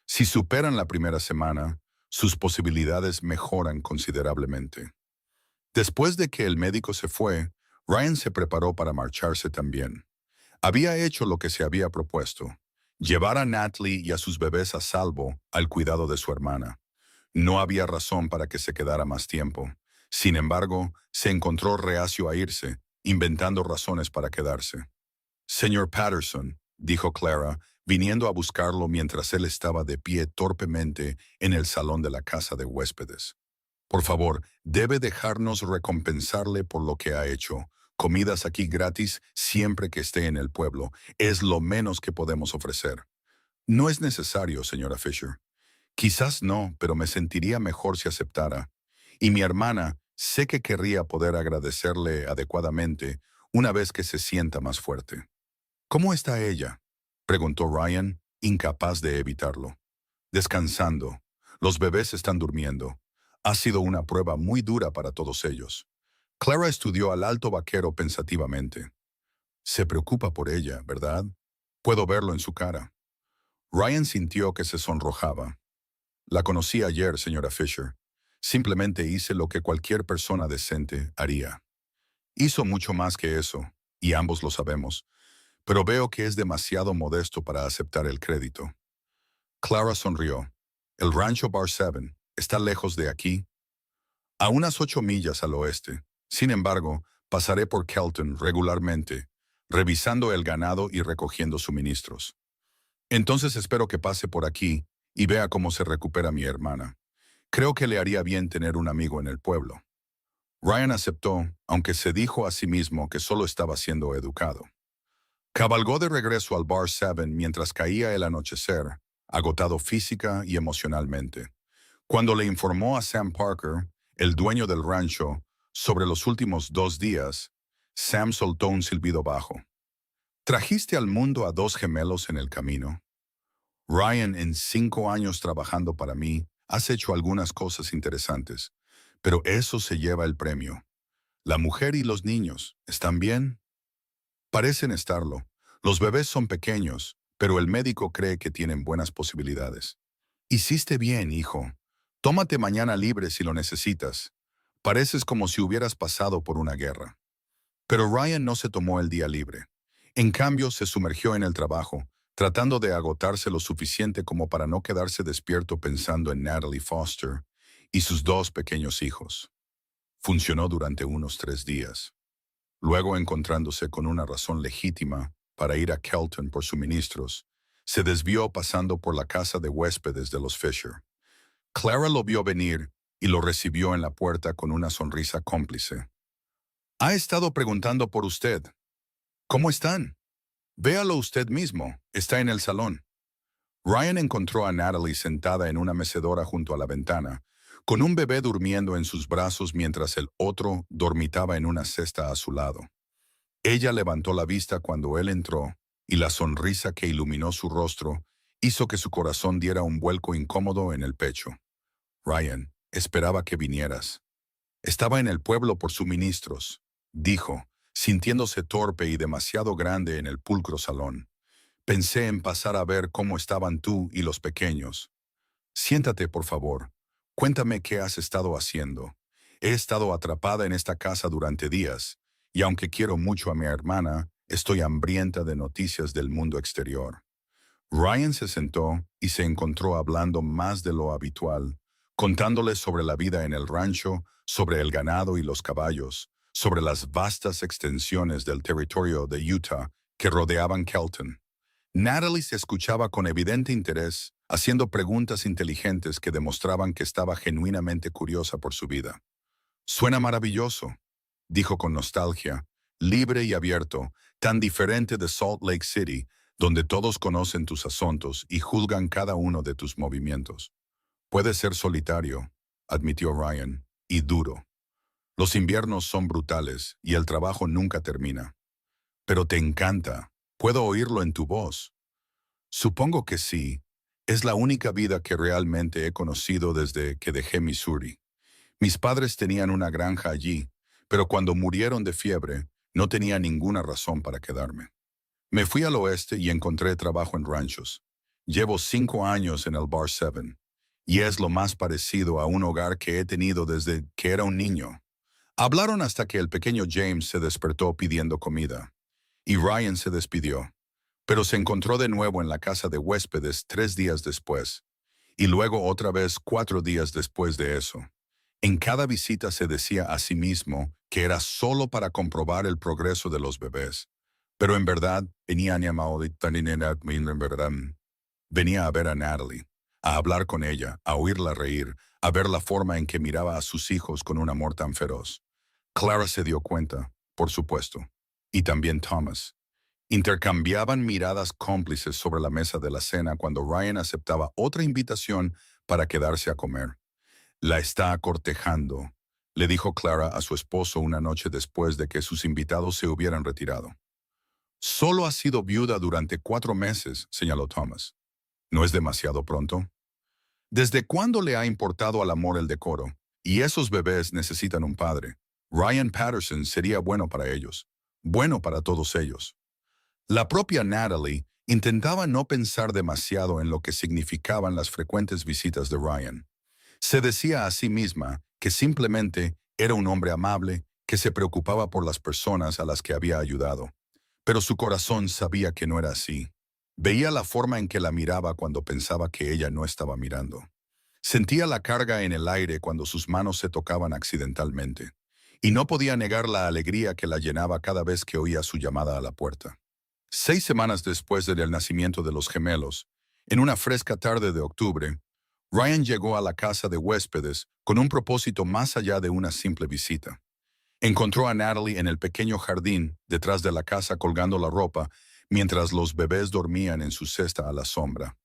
Si superan la primera semana, sus posibilidades mejoran considerablemente. Después de que el médico se fue, Ryan se preparó para marcharse también. Había hecho lo que se había propuesto, llevar a Natalie y a sus bebés a salvo al cuidado de su hermana. No había razón para que se quedara más tiempo. Sin embargo, se encontró reacio a irse, inventando razones para quedarse. Señor Patterson, dijo Clara, viniendo a buscarlo mientras él estaba de pie torpemente en el salón de la casa de huéspedes. Por favor, debe dejarnos recompensarle por lo que ha hecho, Comidas aquí gratis siempre que esté en el pueblo. Es lo menos que podemos ofrecer. No es necesario, señora Fisher. Quizás no, pero me sentiría mejor si aceptara. Y mi hermana, sé que querría poder agradecerle adecuadamente una vez que se sienta más fuerte. ¿Cómo está ella?, preguntó Ryan, incapaz de evitarlo. Descansando. Los bebés están durmiendo. Ha sido una prueba muy dura para todos ellos. Clara estudió al alto vaquero pensativamente. Se preocupa por ella, ¿verdad? Puedo verlo en su cara. Ryan sintió que se sonrojaba. La conocí ayer, señora Fisher. Simplemente hice lo que cualquier persona decente haría. Hizo mucho más que eso, y ambos lo sabemos, pero veo que es demasiado modesto para aceptar el crédito. Clara sonrió. El rancho Bar 7 está lejos de aquí, a unas 8 millas al oeste. Sin embargo, pasaré por Kelton regularmente, revisando el ganado y recogiendo suministros. Entonces espero que pase por aquí y vea cómo se recupera mi hermana. Creo que le haría bien tener un amigo en el pueblo. Ryan aceptó, aunque se dijo a sí mismo que solo estaba siendo educado. Cabalgó de regreso al Bar 7 mientras caía el anochecer, agotado física y emocionalmente. Cuando le informó a Sam Parker, el dueño del rancho, sobre los últimos 2 días, Sam soltó un silbido bajo. ¿Trajiste al mundo a 2 gemelos en el camino? Ryan, en 5 años trabajando para mí, has hecho algunas cosas interesantes, pero eso se lleva el premio. La mujer y los niños, ¿están bien? Parecen estarlo. Los bebés son pequeños, pero el médico cree que tienen buenas posibilidades. Hiciste bien, hijo. Tómate mañana libre si lo necesitas. Pareces como si hubieras pasado por una guerra. Pero Ryan no se tomó el día libre. En cambio, se sumergió en el trabajo, tratando de agotarse lo suficiente como para no quedarse despierto pensando en Natalie Foster y sus 2 pequeños hijos. Funcionó durante unos 3 días. Luego, encontrándose con una razón legítima para ir a Kelton por suministros, se desvió pasando por la casa de huéspedes de los Fisher. Clara lo vio venir y lo recibió en la puerta con una sonrisa cómplice. Ha estado preguntando por usted. ¿Cómo están? Véalo usted mismo, está en el salón. Ryan encontró a Natalie sentada en una mecedora junto a la ventana, con un bebé durmiendo en sus brazos mientras el otro dormitaba en una cesta a su lado. Ella levantó la vista cuando él entró, y la sonrisa que iluminó su rostro hizo que su corazón diera un vuelco incómodo en el pecho. Ryan, esperaba que vinieras. Estaba en el pueblo por suministros, dijo, sintiéndose torpe y demasiado grande en el pulcro salón. Pensé en pasar a ver cómo estaban tú y los pequeños. Siéntate, por favor. Cuéntame qué has estado haciendo. He estado atrapada en esta casa durante días, y aunque quiero mucho a mi hermana, estoy hambrienta de noticias del mundo exterior. Ryan se sentó y se encontró hablando más de lo habitual, contándole sobre la vida en el rancho, sobre el ganado y los caballos, sobre las vastas extensiones del territorio de Utah que rodeaban Kelton. Natalie se escuchaba con evidente interés, haciendo preguntas inteligentes que demostraban que estaba genuinamente curiosa por su vida. Suena maravilloso, dijo con nostalgia, libre y abierto, tan diferente de Salt Lake City, donde todos conocen tus asuntos y juzgan cada uno de tus movimientos. Puede ser solitario, admitió Ryan, y duro. Los inviernos son brutales y el trabajo nunca termina. Pero te encanta. Puedo oírlo en tu voz. Supongo que sí. Es la única vida que realmente he conocido desde que dejé Missouri. Mis padres tenían una granja allí, pero cuando murieron de fiebre, no tenía ninguna razón para quedarme. Me fui al oeste y encontré trabajo en ranchos. Llevo 5 años en el Bar 7, y es lo más parecido a un hogar que he tenido desde que era un niño. Hablaron hasta que el pequeño James se despertó pidiendo comida, y Ryan se despidió, pero se encontró de nuevo en la casa de huéspedes 3 días después, y luego otra vez 4 días después de eso. En cada visita se decía a sí mismo que era solo para comprobar el progreso de los bebés, pero en verdad venía a ver a Natalie, a hablar con ella, a oírla reír, a ver la forma en que miraba a sus hijos con un amor tan feroz. Clara se dio cuenta, por supuesto, y también Thomas. Intercambiaban miradas cómplices sobre la mesa de la cena cuando Ryan aceptaba otra invitación para quedarse a comer. La está cortejando, le dijo Clara a su esposo una noche después de que sus invitados se hubieran retirado. Solo ha sido viuda durante 4 meses, señaló Thomas. ¿No es demasiado pronto? ¿Desde cuándo le ha importado al amor el decoro? Y esos bebés necesitan un padre. Ryan Patterson sería bueno para ellos, bueno para todos ellos. La propia Natalie intentaba no pensar demasiado en lo que significaban las frecuentes visitas de Ryan. Se decía a sí misma que simplemente era un hombre amable que se preocupaba por las personas a las que había ayudado. Pero su corazón sabía que no era así. Veía la forma en que la miraba cuando pensaba que ella no estaba mirando. Sentía la carga en el aire cuando sus manos se tocaban accidentalmente. Y no podía negar la alegría que la llenaba cada vez que oía su llamada a la puerta. 6 semanas después del nacimiento de los gemelos, en una fresca tarde de octubre, Ryan llegó a la casa de huéspedes con un propósito más allá de una simple visita. Encontró a Natalie en el pequeño jardín detrás de la casa colgando la ropa mientras los bebés dormían en su cesta a la sombra.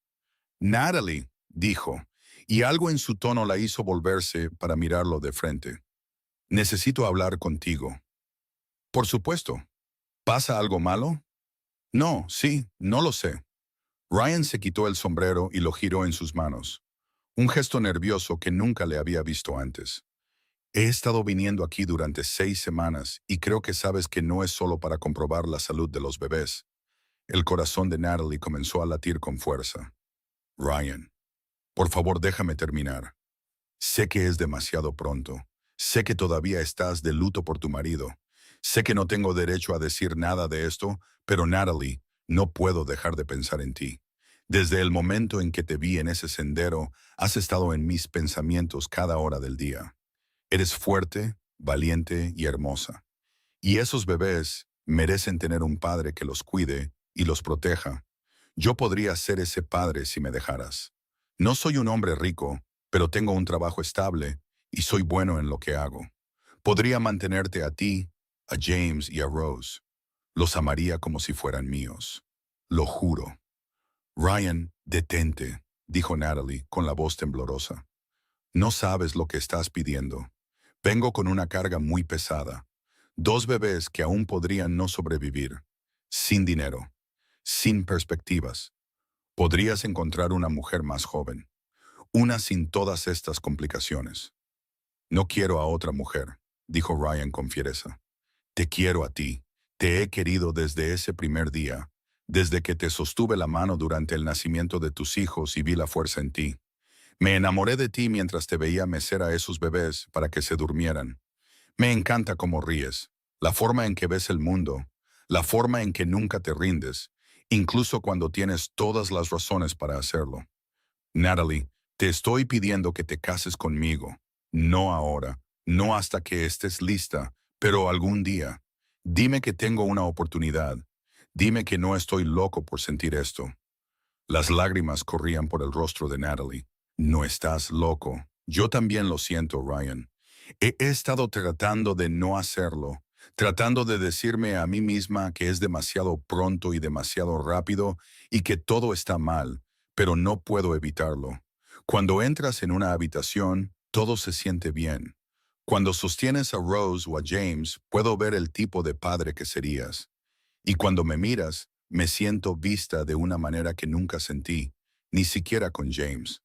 Natalie, dijo, y algo en su tono la hizo volverse para mirarlo de frente. Necesito hablar contigo. Por supuesto. ¿Pasa algo malo? No, sí, no lo sé. Ryan se quitó el sombrero y lo giró en sus manos. Un gesto nervioso que nunca le había visto antes. He estado viniendo aquí durante 6 semanas y creo que sabes que no es solo para comprobar la salud de los bebés. El corazón de Natalie comenzó a latir con fuerza. Ryan, por favor déjame terminar. Sé que es demasiado pronto. Sé que todavía estás de luto por tu marido. Sé que no tengo derecho a decir nada de esto, pero Natalie, no puedo dejar de pensar en ti. Desde el momento en que te vi en ese sendero, has estado en mis pensamientos cada hora del día. Eres fuerte, valiente y hermosa. Y esos bebés merecen tener un padre que los cuide y los proteja. Yo podría ser ese padre si me dejaras. No soy un hombre rico, pero tengo un trabajo estable y soy bueno en lo que hago. Podría mantenerte a ti, a James y a Rose. Los amaría como si fueran míos. Lo juro. Ryan, detente, dijo Natalie con la voz temblorosa. No sabes lo que estás pidiendo. Vengo con una carga muy pesada. 2 bebés que aún podrían no sobrevivir. Sin dinero. Sin perspectivas. Podrías encontrar una mujer más joven. Una sin todas estas complicaciones. No quiero a otra mujer, dijo Ryan con fiereza. Te quiero a ti. Te he querido desde ese primer día, desde que te sostuve la mano durante el nacimiento de tus hijos y vi la fuerza en ti. Me enamoré de ti mientras te veía mecer a esos bebés para que se durmieran. Me encanta cómo ríes, la forma en que ves el mundo, la forma en que nunca te rindes, incluso cuando tienes todas las razones para hacerlo. Natalie, te estoy pidiendo que te cases conmigo. No ahora, no hasta que estés lista, pero algún día. Dime que tengo una oportunidad. Dime que no estoy loco por sentir esto. Las lágrimas corrían por el rostro de Natalie. No estás loco. Yo también lo siento, Ryan. He estado tratando de no hacerlo, tratando de decirme a mí misma que es demasiado pronto y demasiado rápido y que todo está mal, pero no puedo evitarlo. Cuando entras en una habitación, todo se siente bien. Cuando sostienes a Rose o a James, puedo ver el tipo de padre que serías. Y cuando me miras, me siento vista de una manera que nunca sentí, ni siquiera con James.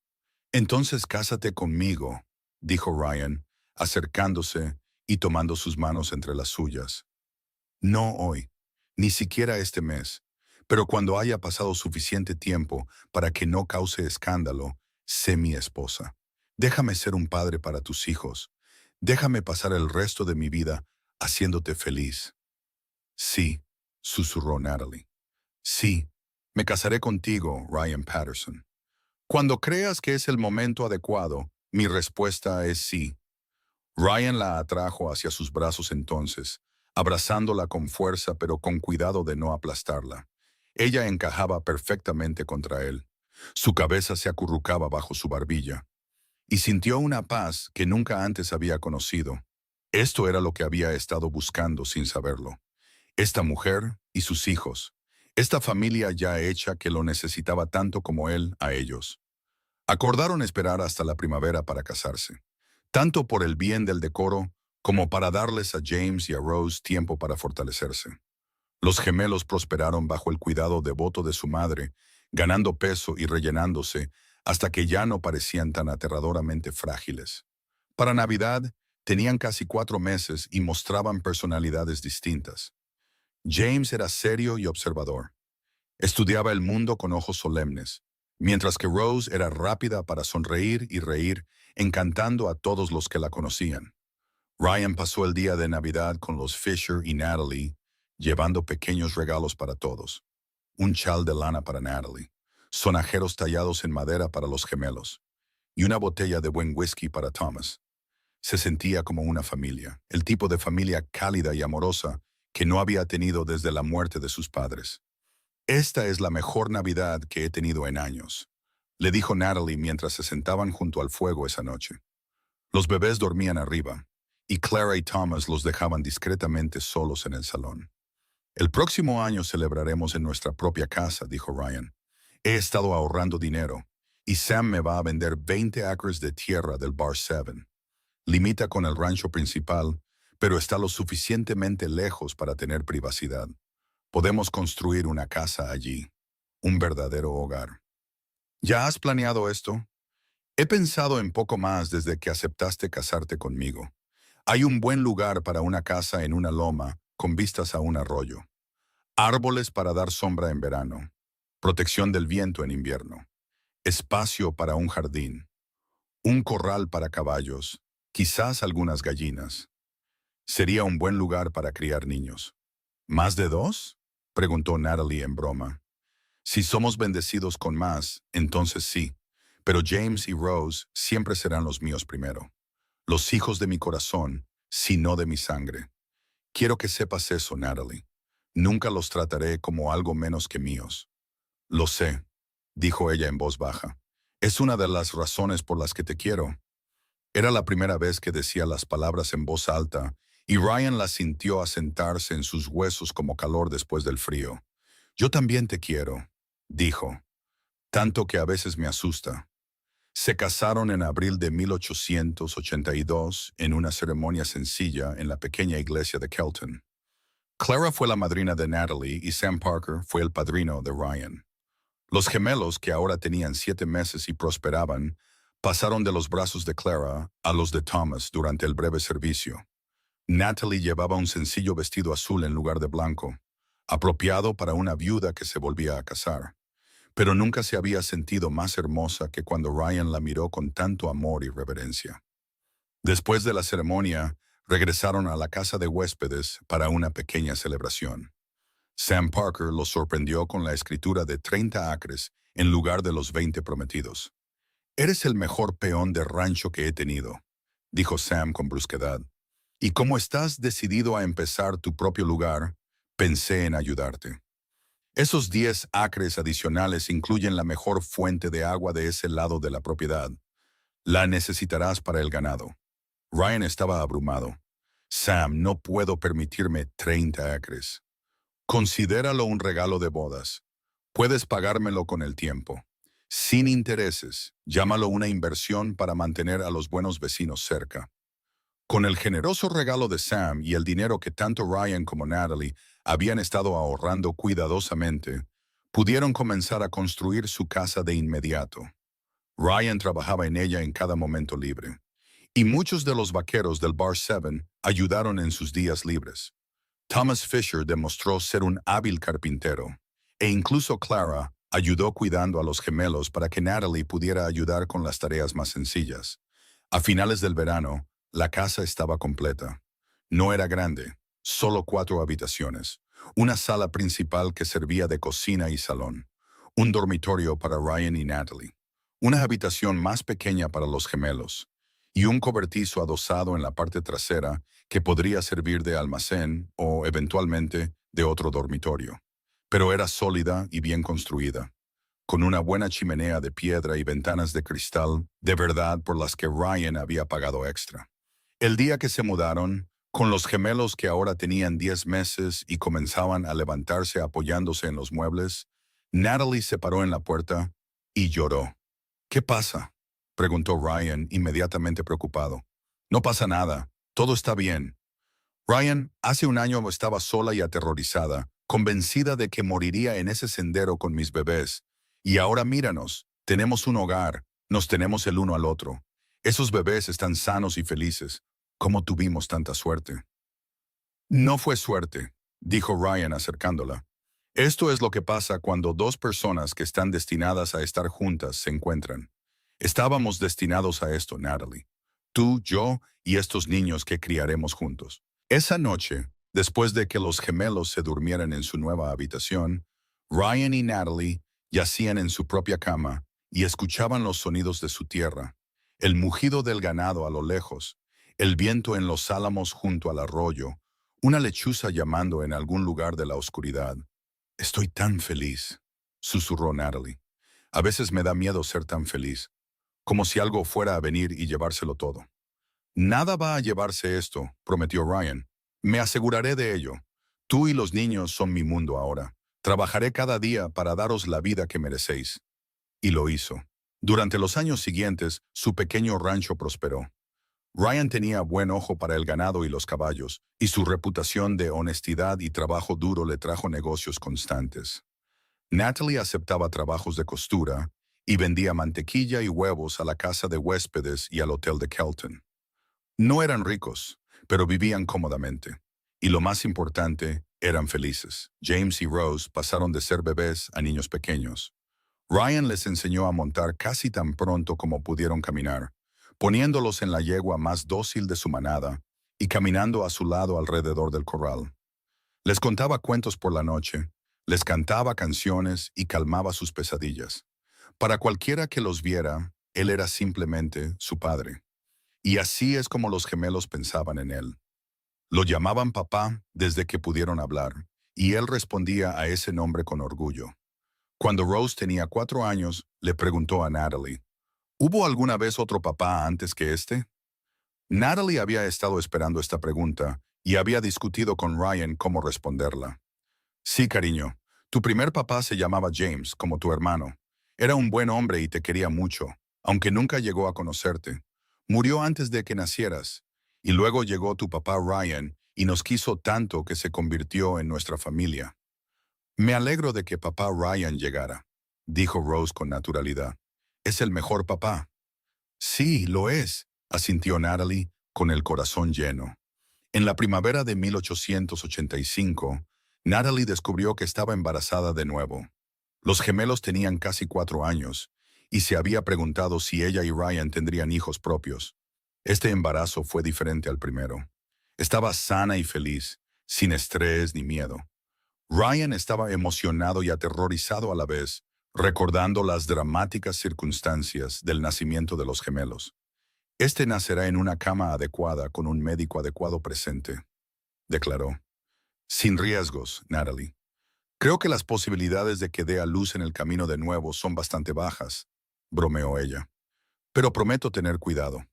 Entonces cásate conmigo, dijo Ryan, acercándose y tomando sus manos entre las suyas. No hoy, ni siquiera este mes, pero cuando haya pasado suficiente tiempo para que no cause escándalo, sé mi esposa. Déjame ser un padre para tus hijos. Déjame pasar el resto de mi vida haciéndote feliz. Sí, susurró Natalie. Sí, me casaré contigo, Ryan Patterson. Cuando creas que es el momento adecuado, mi respuesta es sí. Ryan la atrajo hacia sus brazos entonces, abrazándola con fuerza pero con cuidado de no aplastarla. Ella encajaba perfectamente contra él. Su cabeza se acurrucaba bajo su barbilla. Y sintió una paz que nunca antes había conocido. Esto era lo que había estado buscando sin saberlo. Esta mujer y sus hijos. Esta familia ya hecha que lo necesitaba tanto como él a ellos. Acordaron esperar hasta la primavera para casarse, tanto por el bien del decoro como para darles a James y a Rose tiempo para fortalecerse. Los gemelos prosperaron bajo el cuidado devoto de su madre, ganando peso y rellenándose hasta que ya no parecían tan aterradoramente frágiles. Para Navidad, tenían casi 4 meses y mostraban personalidades distintas. James era serio y observador. Estudiaba el mundo con ojos solemnes, mientras que Rose era rápida para sonreír y reír, encantando a todos los que la conocían. Ryan pasó el día de Navidad con los Fisher y Natalie, llevando pequeños regalos para todos. Un chal de lana para Natalie, sonajeros tallados en madera para los gemelos, y una botella de buen whisky para Thomas. Se sentía como una familia, el tipo de familia cálida y amorosa que no había tenido desde la muerte de sus padres. Esta es la mejor Navidad que he tenido en años, le dijo Natalie mientras se sentaban junto al fuego esa noche. Los bebés dormían arriba, y Clara y Thomas los dejaban discretamente solos en el salón. El próximo año celebraremos en nuestra propia casa, dijo Ryan. He estado ahorrando dinero, y Sam me va a vender 20 acres de tierra del Bar 7. Limita con el rancho principal, pero está lo suficientemente lejos para tener privacidad. Podemos construir una casa allí, un verdadero hogar. ¿Ya has planeado esto? He pensado en poco más desde que aceptaste casarte conmigo. Hay un buen lugar para una casa en una loma, con vistas a un arroyo. Árboles para dar sombra en verano. Protección del viento en invierno. Espacio para un jardín. Un corral para caballos. Quizás algunas gallinas. Sería un buen lugar para criar niños. ¿Más de 2? Preguntó Natalie en broma. Si somos bendecidos con más, entonces sí. Pero James y Rose siempre serán los míos primero. Los hijos de mi corazón, si no de mi sangre. Quiero que sepas eso, Natalie. Nunca los trataré como algo menos que míos. Lo sé, dijo ella en voz baja. Es una de las razones por las que te quiero. Era la primera vez que decía las palabras en voz alta, y Ryan las sintió asentarse en sus huesos como calor después del frío. Yo también te quiero, dijo, tanto que a veces me asusta. Se casaron en abril de 1882 en una ceremonia sencilla en la pequeña iglesia de Kelton. Clara fue la madrina de Natalie y Sam Parker fue el padrino de Ryan. Los gemelos, que ahora tenían 7 meses y prosperaban, pasaron de los brazos de Clara a los de Thomas durante el breve servicio. Natalie llevaba un sencillo vestido azul en lugar de blanco, apropiado para una viuda que se volvía a casar. Pero nunca se había sentido más hermosa que cuando Ryan la miró con tanto amor y reverencia. Después de la ceremonia, regresaron a la casa de huéspedes para una pequeña celebración. Sam Parker los sorprendió con la escritura de 30 acres en lugar de los 20 prometidos. «Eres el mejor peón de rancho que he tenido», dijo Sam con brusquedad. «Y como estás decidido a empezar tu propio lugar, pensé en ayudarte. Esos 10 acres adicionales incluyen la mejor fuente de agua de ese lado de la propiedad. La necesitarás para el ganado». Ryan estaba abrumado. «Sam, no puedo permitirme 30 acres. Considéralo un regalo de bodas. Puedes pagármelo con el tiempo. Sin intereses, llámalo una inversión para mantener a los buenos vecinos cerca». Con el generoso regalo de Sam y el dinero que tanto Ryan como Natalie habían estado ahorrando cuidadosamente, pudieron comenzar a construir su casa de inmediato. Ryan trabajaba en ella en cada momento libre, y muchos de los vaqueros del Bar 7 ayudaron en sus días libres. Thomas Fisher demostró ser un hábil carpintero, e incluso Clara ayudó cuidando a los gemelos para que Natalie pudiera ayudar con las tareas más sencillas. A finales del verano, la casa estaba completa. No era grande, solo 4 habitaciones, una sala principal que servía de cocina y salón, un dormitorio para Ryan y Natalie, una habitación más pequeña para los gemelos, y un cobertizo adosado en la parte trasera que podría servir de almacén o, eventualmente, de otro dormitorio. Pero era sólida y bien construida, con una buena chimenea de piedra y ventanas de cristal, de verdad por las que Ryan había pagado extra. El día que se mudaron, con los gemelos que ahora tenían 10 meses y comenzaban a levantarse apoyándose en los muebles, Natalie se paró en la puerta y lloró. ¿Qué pasa?, preguntó Ryan, inmediatamente preocupado. No pasa nada, todo está bien. Ryan, hace un año estaba sola y aterrorizada, convencida de que moriría en ese sendero con mis bebés. Y ahora míranos, tenemos un hogar, nos tenemos el uno al otro. Esos bebés están sanos y felices. ¿Cómo tuvimos tanta suerte? No fue suerte, dijo Ryan acercándola. Esto es lo que pasa cuando dos personas que están destinadas a estar juntas se encuentran. Estábamos destinados a esto, Natalie. Tú, yo y estos niños que criaremos juntos. Esa noche, después de que los gemelos se durmieran en su nueva habitación, Ryan y Natalie yacían en su propia cama y escuchaban los sonidos de su tierra, el mugido del ganado a lo lejos, el viento en los álamos junto al arroyo, una lechuza llamando en algún lugar de la oscuridad. Estoy tan feliz, susurró Natalie. A veces me da miedo ser tan feliz, como si algo fuera a venir y llevárselo todo. Nada va a llevarse esto, prometió Ryan. Me aseguraré de ello. Tú y los niños son mi mundo ahora. Trabajaré cada día para daros la vida que merecéis. Y lo hizo. Durante los años siguientes, su pequeño rancho prosperó. Ryan tenía buen ojo para el ganado y los caballos, y su reputación de honestidad y trabajo duro le trajo negocios constantes. Natalie aceptaba trabajos de costura y vendía mantequilla y huevos a la casa de huéspedes y al hotel de Kelton. No eran ricos, pero vivían cómodamente. Y lo más importante, eran felices. James y Rose pasaron de ser bebés a niños pequeños. Ryan les enseñó a montar casi tan pronto como pudieron caminar, poniéndolos en la yegua más dócil de su manada y caminando a su lado alrededor del corral. Les contaba cuentos por la noche, les cantaba canciones y calmaba sus pesadillas. Para cualquiera que los viera, él era simplemente su padre. Y así es como los gemelos pensaban en él. Lo llamaban papá desde que pudieron hablar, y él respondía a ese nombre con orgullo. Cuando Rose tenía 4 años, le preguntó a Natalie, ¿hubo alguna vez otro papá antes que este? Natalie había estado esperando esta pregunta y había discutido con Ryan cómo responderla. Sí, cariño, tu primer papá se llamaba James, como tu hermano. Era un buen hombre y te quería mucho, aunque nunca llegó a conocerte. Murió antes de que nacieras, y luego llegó tu papá Ryan y nos quiso tanto que se convirtió en nuestra familia. Me alegro de que papá Ryan llegara, dijo Rose con naturalidad. Es el mejor papá. Sí, lo es, asintió Natalie con el corazón lleno. En la primavera de 1885, Natalie descubrió que estaba embarazada de nuevo. Los gemelos tenían casi 4 años, y se había preguntado si ella y Ryan tendrían hijos propios. Este embarazo fue diferente al primero. Estaba sana y feliz, sin estrés ni miedo. Ryan estaba emocionado y aterrorizado a la vez, recordando las dramáticas circunstancias del nacimiento de los gemelos. Este nacerá en una cama adecuada con un médico adecuado presente, declaró. Sin riesgos, Natalie. Creo que las posibilidades de que dé a luz en el camino de nuevo son bastante bajas, bromeó ella. Pero prometo tener cuidado.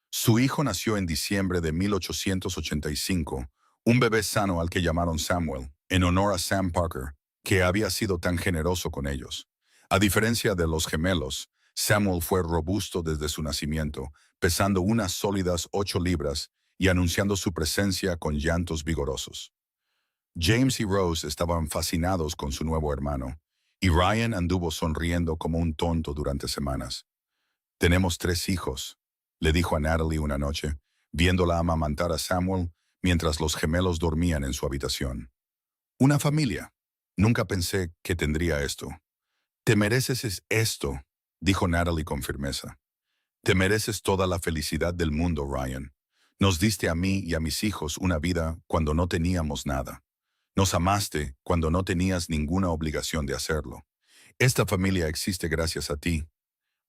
Su hijo nació en diciembre de 1885, un bebé sano al que llamaron Samuel, en honor a Sam Parker, que había sido tan generoso con ellos. A diferencia de los gemelos, Samuel fue robusto desde su nacimiento, pesando unas sólidas 8 libras y anunciando su presencia con llantos vigorosos. James y Rose estaban fascinados con su nuevo hermano, y Ryan anduvo sonriendo como un tonto durante semanas. Tenemos 3 hijos, le dijo a Natalie una noche, viéndola amamantar a Samuel mientras los gemelos dormían en su habitación. Una familia. Nunca pensé que tendría esto. Te mereces esto, dijo Natalie con firmeza. Te mereces toda la felicidad del mundo, Ryan. Nos diste a mí y a mis hijos una vida cuando no teníamos nada. Nos amaste cuando no tenías ninguna obligación de hacerlo. Esta familia existe gracias a ti.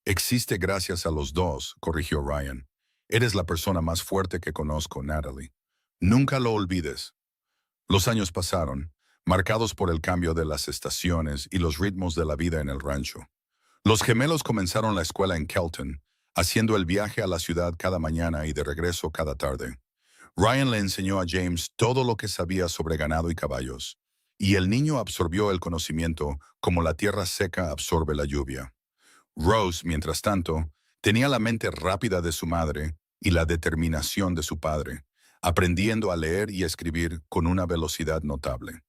Existe gracias a los dos, corrigió Ryan. Eres la persona más fuerte que conozco, Natalie. Nunca lo olvides. Los años pasaron, marcados por el cambio de las estaciones y los ritmos de la vida en el rancho. Los gemelos comenzaron la escuela en Kelton, haciendo el viaje a la ciudad cada mañana y de regreso cada tarde. Ryan le enseñó a James todo lo que sabía sobre ganado y caballos, y el niño absorbió el conocimiento como la tierra seca absorbe la lluvia. Rose, mientras tanto, tenía la mente rápida de su madre y la determinación de su padre, aprendiendo a leer y escribir con una velocidad notable.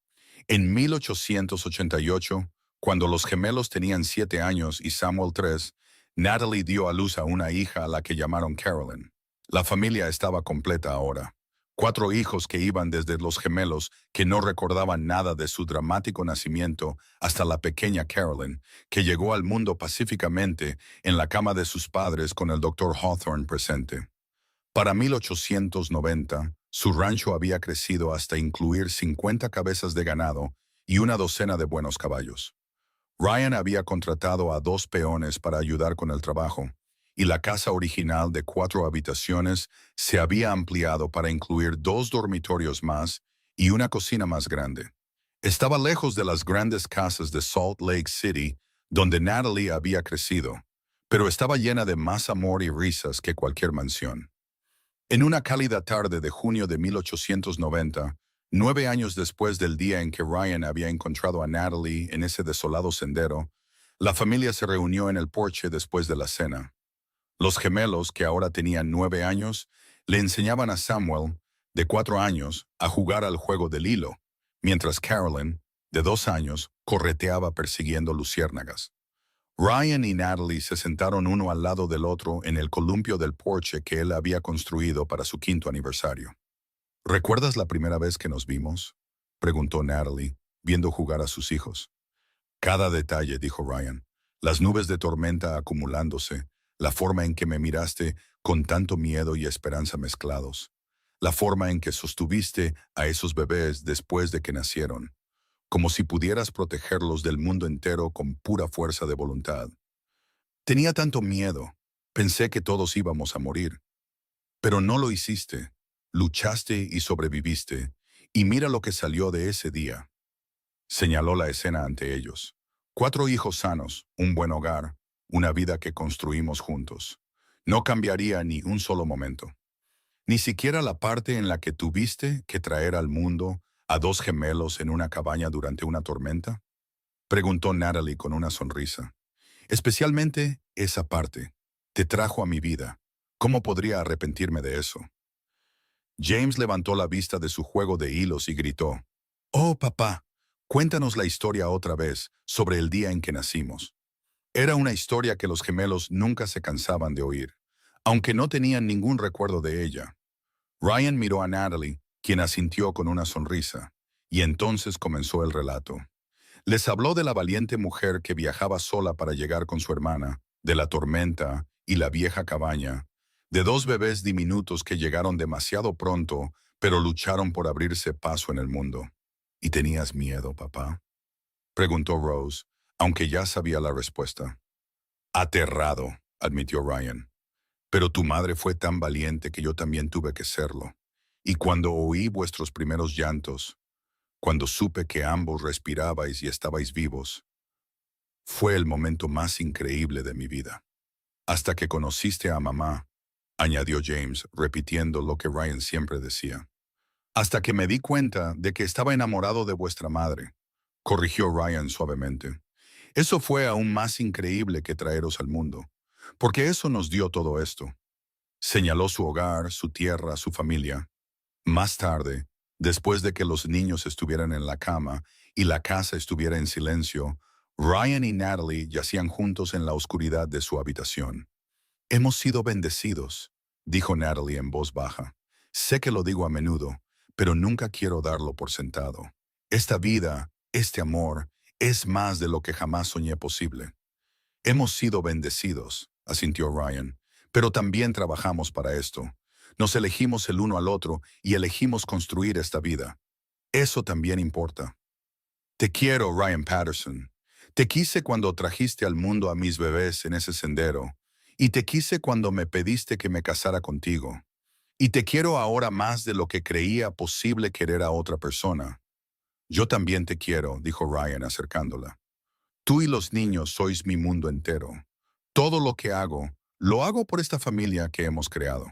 En 1888, cuando los gemelos tenían 7 años y Samuel 3, Natalie dio a luz a una hija a la que llamaron Carolyn. La familia estaba completa ahora. 4 hijos que iban desde los gemelos que no recordaban nada de su dramático nacimiento hasta la pequeña Carolyn, que llegó al mundo pacíficamente en la cama de sus padres con el doctor Hawthorne presente. Para 1890, su rancho había crecido hasta incluir 50 cabezas de ganado y una docena de buenos caballos. Ryan había contratado a 2 peones para ayudar con el trabajo, y la casa original de 4 habitaciones se había ampliado para incluir 2 dormitorios más y una cocina más grande. Estaba lejos de las grandes casas de Salt Lake City, donde Natalie había crecido, pero estaba llena de más amor y risas que cualquier mansión. En una cálida tarde de junio de 1890, 9 años después del día en que Ryan había encontrado a Natalie en ese desolado sendero, la familia se reunió en el porche después de la cena. Los gemelos, que ahora tenían 9 años, le enseñaban a Samuel, de 4 años, a jugar al juego del hilo, mientras Carolyn, de 2 años, correteaba persiguiendo luciérnagas. Ryan y Natalie se sentaron uno al lado del otro en el columpio del porche que él había construido para su 5º aniversario. ¿Recuerdas la primera vez que nos vimos?, preguntó Natalie, viendo jugar a sus hijos. Cada detalle, dijo Ryan. Las nubes de tormenta acumulándose, la forma en que me miraste con tanto miedo y esperanza mezclados, la forma en que sostuviste a esos bebés después de que nacieron, como si pudieras protegerlos del mundo entero con pura fuerza de voluntad. Tenía tanto miedo, pensé que todos íbamos a morir. Pero no lo hiciste, luchaste y sobreviviste, y mira lo que salió de ese día. Señaló la escena ante ellos. 4 hijos sanos, un buen hogar, una vida que construimos juntos. No cambiaría ni un solo momento. Ni siquiera la parte en la que tuviste que traer al mundo a 2 gemelos en una cabaña durante una tormenta, preguntó Natalie con una sonrisa. Especialmente esa parte. Te trajo a mi vida. ¿Cómo podría arrepentirme de eso? James levantó la vista de su juego de hilos y gritó, «Oh, papá, cuéntanos la historia otra vez sobre el día en que nacimos». Era una historia que los gemelos nunca se cansaban de oír, aunque no tenían ningún recuerdo de ella. Ryan miró a Natalie, quien asintió con una sonrisa, y entonces comenzó el relato. Les habló de la valiente mujer que viajaba sola para llegar con su hermana, de la tormenta y la vieja cabaña, de 2 bebés diminutos que llegaron demasiado pronto, pero lucharon por abrirse paso en el mundo. ¿Y tenías miedo, papá?, preguntó Rose, aunque ya sabía la respuesta. Aterrado, admitió Ryan. Pero tu madre fue tan valiente que yo también tuve que serlo. Y cuando oí vuestros primeros llantos, cuando supe que ambos respirabais y estabais vivos, fue el momento más increíble de mi vida. Hasta que conociste a mamá, añadió James, repitiendo lo que Ryan siempre decía. Hasta que me di cuenta de que estaba enamorado de vuestra madre, corrigió Ryan suavemente. Eso fue aún más increíble que traeros al mundo, porque eso nos dio todo esto. Señaló su hogar, su tierra, su familia. Más tarde, después de que los niños estuvieran en la cama y la casa estuviera en silencio, Ryan y Natalie yacían juntos en la oscuridad de su habitación. Hemos sido bendecidos, dijo Natalie en voz baja. Sé que lo digo a menudo, pero nunca quiero darlo por sentado. Esta vida, este amor, es más de lo que jamás soñé posible. Hemos sido bendecidos, asintió Ryan, pero también trabajamos para esto. Nos elegimos el uno al otro y elegimos construir esta vida. Eso también importa. Te quiero, Ryan Patterson. Te quise cuando trajiste al mundo a mis bebés en ese sendero, y te quise cuando me pediste que me casara contigo. Y te quiero ahora más de lo que creía posible querer a otra persona. Yo también te quiero, dijo Ryan acercándola. Tú y los niños sois mi mundo entero. Todo lo que hago, Lo hago por esta familia que hemos creado.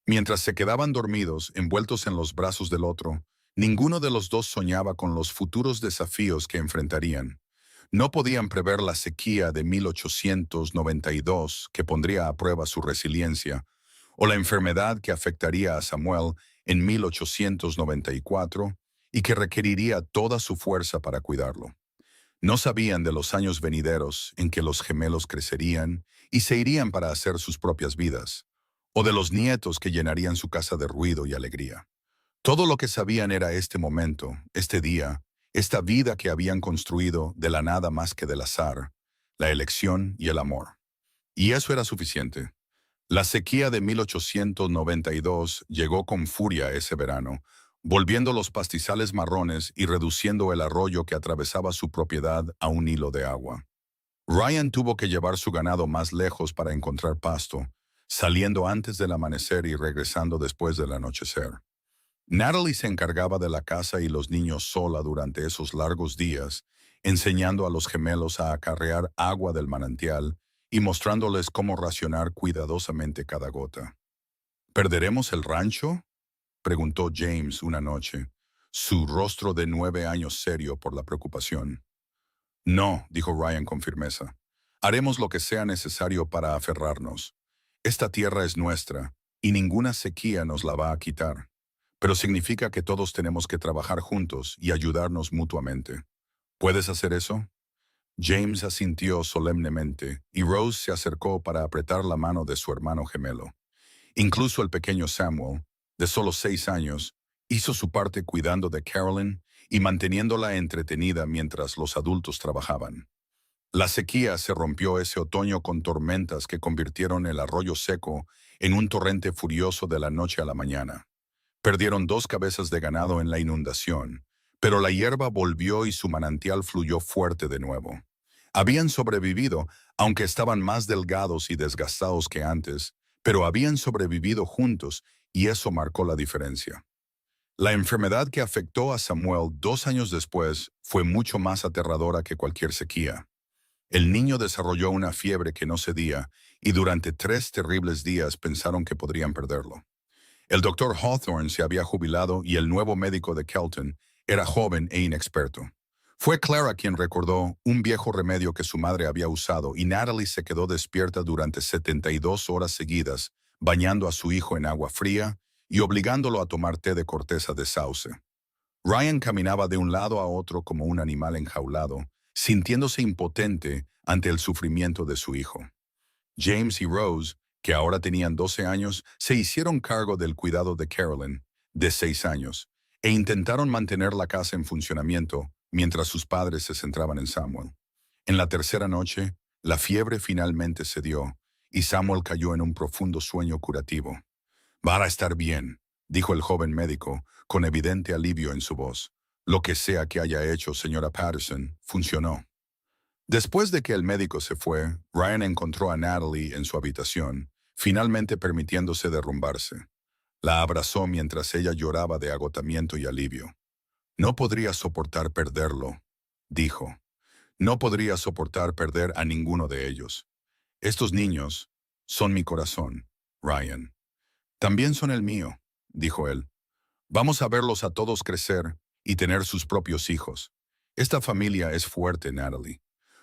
Mientras se quedaban dormidos, envueltos en los brazos del otro, ninguno de los dos soñaba con los futuros desafíos que enfrentarían. No podían prever la sequía de 1892 que pondría a prueba su resiliencia, o la enfermedad que afectaría a Samuel en 1894 y que requeriría toda su fuerza para cuidarlo. No sabían de los años venideros en que los gemelos crecerían y se irían para hacer sus propias vidas, o de los nietos que llenarían su casa de ruido y alegría. Todo lo que sabían era este momento, este día, esta vida que habían construido de la nada más que del azar, la elección y el amor. Y eso era suficiente. La sequía de 1892 llegó con furia ese verano, volviendo los pastizales marrones y reduciendo el arroyo que atravesaba su propiedad a un hilo de agua. Ryan tuvo que llevar su ganado más lejos para encontrar pasto, saliendo antes del amanecer y regresando después del anochecer. Natalie se encargaba de la casa y los niños sola durante esos largos días, enseñando a los gemelos a acarrear agua del manantial y mostrándoles cómo racionar cuidadosamente cada gota. ¿Perderemos el rancho?, preguntó James una noche, su rostro de 9 años serio por la preocupación. No, dijo Ryan con firmeza. Haremos lo que sea necesario para aferrarnos. Esta tierra es nuestra, y ninguna sequía nos la va a quitar. Pero significa que todos tenemos que trabajar juntos y ayudarnos mutuamente. ¿Puedes hacer eso? James asintió solemnemente, y Rose se acercó para apretar la mano de su hermano gemelo. Incluso el pequeño Samuel, de solo 6 años, hizo su parte cuidando de Carolyn y manteniéndola entretenida mientras los adultos trabajaban. La sequía se rompió ese otoño con tormentas que convirtieron el arroyo seco en un torrente furioso de la noche a la mañana. Perdieron 2 cabezas de ganado en la inundación, pero la hierba volvió y su manantial fluyó fuerte de nuevo. Habían sobrevivido, aunque estaban más delgados y desgastados que antes, pero habían sobrevivido juntos y eso marcó la diferencia. La enfermedad que afectó a Samuel 2 años después fue mucho más aterradora que cualquier sequía. El niño desarrolló una fiebre que no cedía y durante 3 terribles días pensaron que podrían perderlo. El doctor Hawthorne se había jubilado y el nuevo médico de Kelton era joven e inexperto. Fue Clara quien recordó un viejo remedio que su madre había usado y Natalie se quedó despierta durante 72 horas seguidas, bañando a su hijo en agua fría y obligándolo a tomar té de corteza de sauce. Ryan caminaba de un lado a otro como un animal enjaulado, sintiéndose impotente ante el sufrimiento de su hijo. James y Rose, que ahora tenían 12 años, se hicieron cargo del cuidado de Carolyn, de 6 años, e intentaron mantener la casa en funcionamiento mientras sus padres se centraban en Samuel. En la tercera noche, la fiebre finalmente cedió y Samuel cayó en un profundo sueño curativo. «Va a estar bien», dijo el joven médico, con evidente alivio en su voz. «Lo que sea que haya hecho, señora Patterson, funcionó». Después de que el médico se fue, Ryan encontró a Natalie en su habitación, finalmente permitiéndose derrumbarse. La abrazó mientras ella lloraba de agotamiento y alivio. «No podría soportar perderlo», dijo. «No podría soportar perder a ninguno de ellos. Estos niños son mi corazón, Ryan». «También son el mío», dijo él. «Vamos a verlos a todos crecer y tener sus propios hijos. Esta familia es fuerte, Natalie.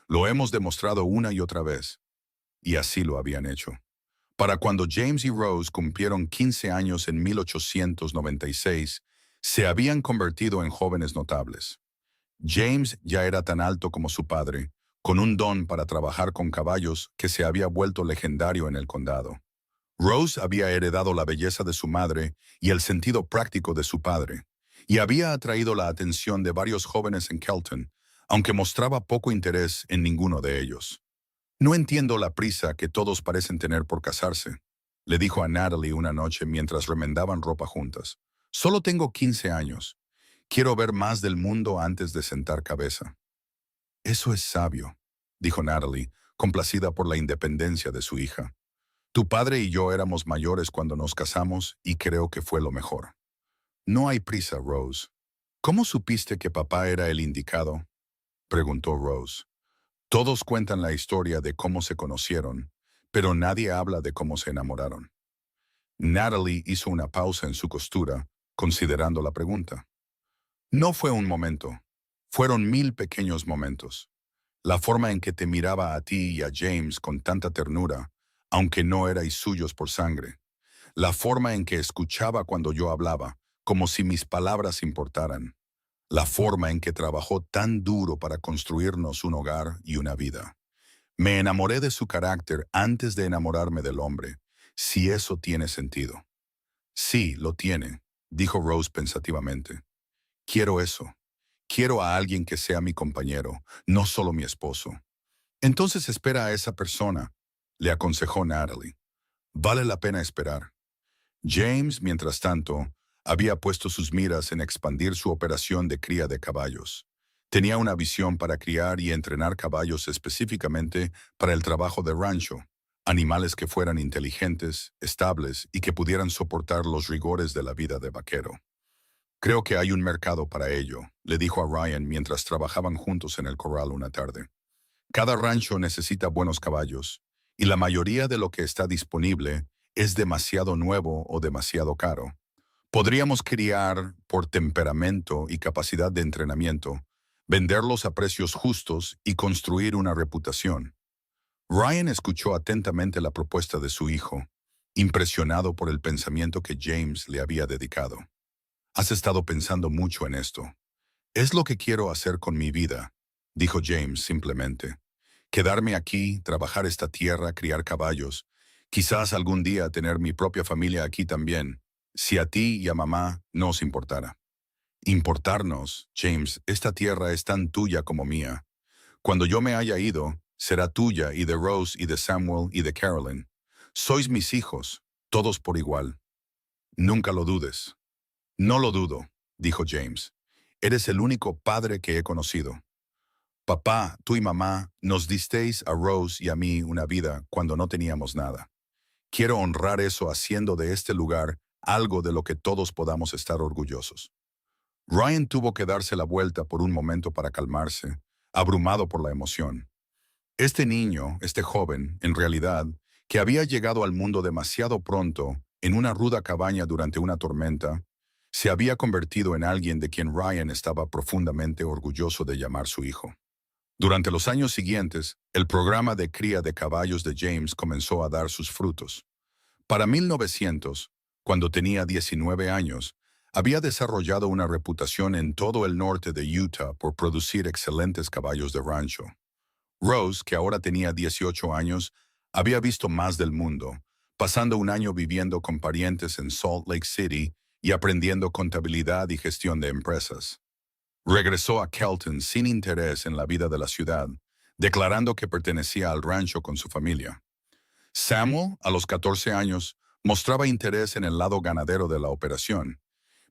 Lo hemos demostrado una y otra vez». Y así lo habían hecho. Para cuando James y Rose cumplieron 15 años en 1896, se habían convertido en jóvenes notables. James ya era tan alto como su padre, con un don para trabajar con caballos que se había vuelto legendario en el condado. Rose había heredado la belleza de su madre y el sentido práctico de su padre, y había atraído la atención de varios jóvenes en Kelton, aunque mostraba poco interés en ninguno de ellos. «No entiendo la prisa que todos parecen tener por casarse», le dijo a Natalie una noche mientras remendaban ropa juntas. «Solo tengo 15 años. Quiero ver más del mundo antes de sentar cabeza». «Eso es sabio», dijo Natalie, complacida por la independencia de su hija. «Tu padre y yo éramos mayores cuando nos casamos y creo que fue lo mejor». «No hay prisa, Rose». «¿Cómo supiste que papá era el indicado?», preguntó Rose. «Todos cuentan la historia de cómo se conocieron, pero nadie habla de cómo se enamoraron. Natalie hizo una pausa en su costura, considerando la pregunta. No fue un momento. Fueron 1000 pequeños momentos. La forma en que te miraba a ti y a James con tanta ternura, aunque no erais suyos por sangre. La forma en que escuchaba cuando yo hablaba, como si mis palabras importaran. La forma en que trabajó tan duro para construirnos un hogar y una vida. Me enamoré de su carácter antes de enamorarme del hombre, si eso tiene sentido. Sí, lo tiene, dijo Rose pensativamente. Quiero eso. Quiero a alguien que sea mi compañero, no solo mi esposo. Entonces espera a esa persona, le aconsejó Natalie. Vale la pena esperar. James, mientras tanto, había puesto sus miras en expandir su operación de cría de caballos. Tenía una visión para criar y entrenar caballos específicamente para el trabajo de rancho, animales que fueran inteligentes, estables y que pudieran soportar los rigores de la vida de vaquero. Creo que hay un mercado para ello, le dijo a Ryan mientras trabajaban juntos en el corral una tarde. Cada rancho necesita buenos caballos, y la mayoría de lo que está disponible es demasiado nuevo o demasiado caro. Podríamos criar por temperamento y capacidad de entrenamiento, venderlos a precios justos y construir una reputación. Ryan escuchó atentamente la propuesta de su hijo, impresionado por el pensamiento que James le había dedicado. Has estado pensando mucho en esto. Es lo que quiero hacer con mi vida, dijo James simplemente. Quedarme aquí, trabajar esta tierra, criar caballos. Quizás algún día tener mi propia familia aquí también, si a ti y a mamá no os importara. Importarnos, James, esta tierra es tan tuya como mía. Cuando yo me haya ido, será tuya y de Rose y de Samuel y de Carolyn. Sois mis hijos, todos por igual. Nunca lo dudes. No lo dudo, dijo James. Eres el único padre que he conocido. Papá, tú y mamá nos disteis a Rose y a mí una vida cuando no teníamos nada. Quiero honrar eso haciendo de este lugar algo de lo que todos podamos estar orgullosos. Ryan tuvo que darse la vuelta por un momento para calmarse, abrumado por la emoción. Este niño, este joven, en realidad, que había llegado al mundo demasiado pronto, en una ruda cabaña durante una tormenta, se había convertido en alguien de quien Ryan estaba profundamente orgulloso de llamar su hijo. Durante los años siguientes, el programa de cría de caballos de James comenzó a dar sus frutos. Para 1900, cuando tenía 19 años, había desarrollado una reputación en todo el norte de Utah por producir excelentes caballos de rancho. Rose, que ahora tenía 18 años, había visto más del mundo, pasando un año viviendo con parientes en Salt Lake City y aprendiendo contabilidad y gestión de empresas. Regresó a Kelton sin interés en la vida de la ciudad, declarando que pertenecía al rancho con su familia. Samuel, a los 14 años, mostraba interés en el lado ganadero de la operación,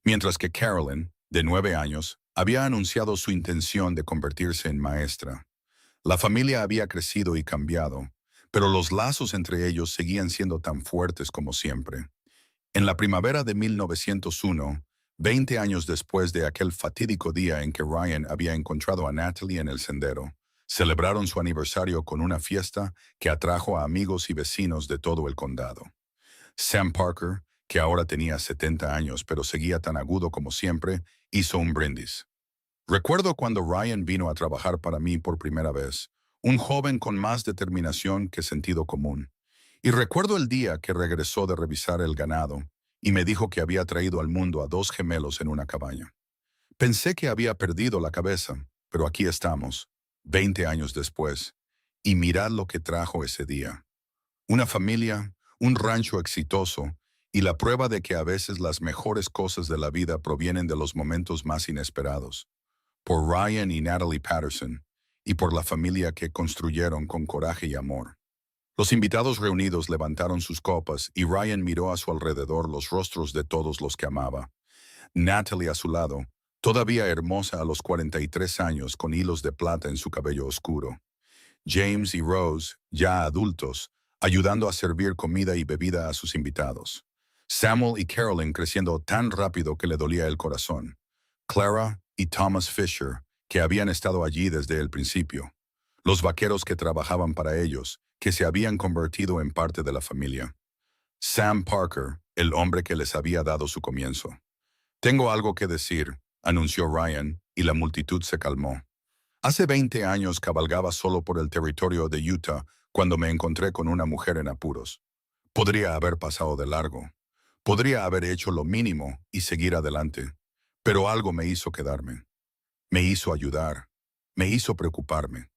mientras que Carolyn, de 9 años, había anunciado su intención de convertirse en maestra. La familia había crecido y cambiado, pero los lazos entre ellos seguían siendo tan fuertes como siempre. En la primavera de 1901, 20 años después de aquel fatídico día en que Ryan había encontrado a Natalie en el sendero, celebraron su aniversario con una fiesta que atrajo a amigos y vecinos de todo el condado. Sam Parker, que ahora tenía 70 años pero seguía tan agudo como siempre, hizo un brindis. Recuerdo cuando Ryan vino a trabajar para mí por primera vez, un joven con más determinación que sentido común. Y recuerdo el día que regresó de revisar el ganado y me dijo que había traído al mundo a 2 gemelos en una cabaña. Pensé que había perdido la cabeza, pero aquí estamos, 20 años después, y mirad lo que trajo ese día. Una familia, un rancho exitoso y la prueba de que a veces las mejores cosas de la vida provienen de los momentos más inesperados. Por Ryan y Natalie Patterson, y por la familia que construyeron con coraje y amor. Los invitados reunidos levantaron sus copas y Ryan miró a su alrededor los rostros de todos los que amaba. Natalie a su lado, todavía hermosa a los 43 años con hilos de plata en su cabello oscuro. James y Rose, ya adultos, ayudando a servir comida y bebida a sus invitados. Samuel y Carolyn creciendo tan rápido que le dolía el corazón. Clara y Thomas Fisher, que habían estado allí desde el principio. Los vaqueros que trabajaban para ellos, que se habían convertido en parte de la familia. Sam Parker, el hombre que les había dado su comienzo. Tengo algo que decir, anunció Ryan, y la multitud se calmó. Hace 20 años cabalgaba solo por el territorio de Utah cuando me encontré con una mujer en apuros. Podría haber pasado de largo. Podría haber hecho lo mínimo y seguir adelante. Pero algo me hizo quedarme. Me hizo ayudar. Me hizo preocuparme.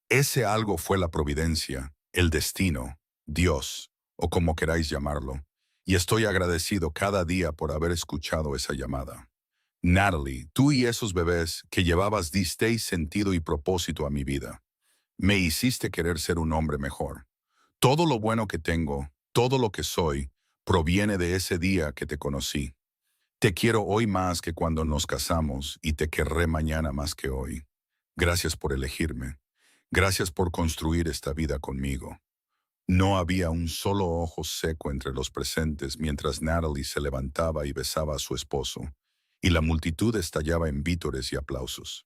Ese algo fue la providencia, el destino, Dios, o como queráis llamarlo. Y estoy agradecido cada día por haber escuchado esa llamada. Natalie, tú y esos bebés que llevabas disteis sentido y propósito a mi vida. Me hiciste querer ser un hombre mejor. Todo lo bueno que tengo, todo lo que soy, proviene de ese día que te conocí. Te quiero hoy más que cuando nos casamos y te querré mañana más que hoy. Gracias por elegirme. Gracias por construir esta vida conmigo. No había un solo ojo seco entre los presentes mientras Natalie se levantaba y besaba a su esposo, y la multitud estallaba en vítores y aplausos.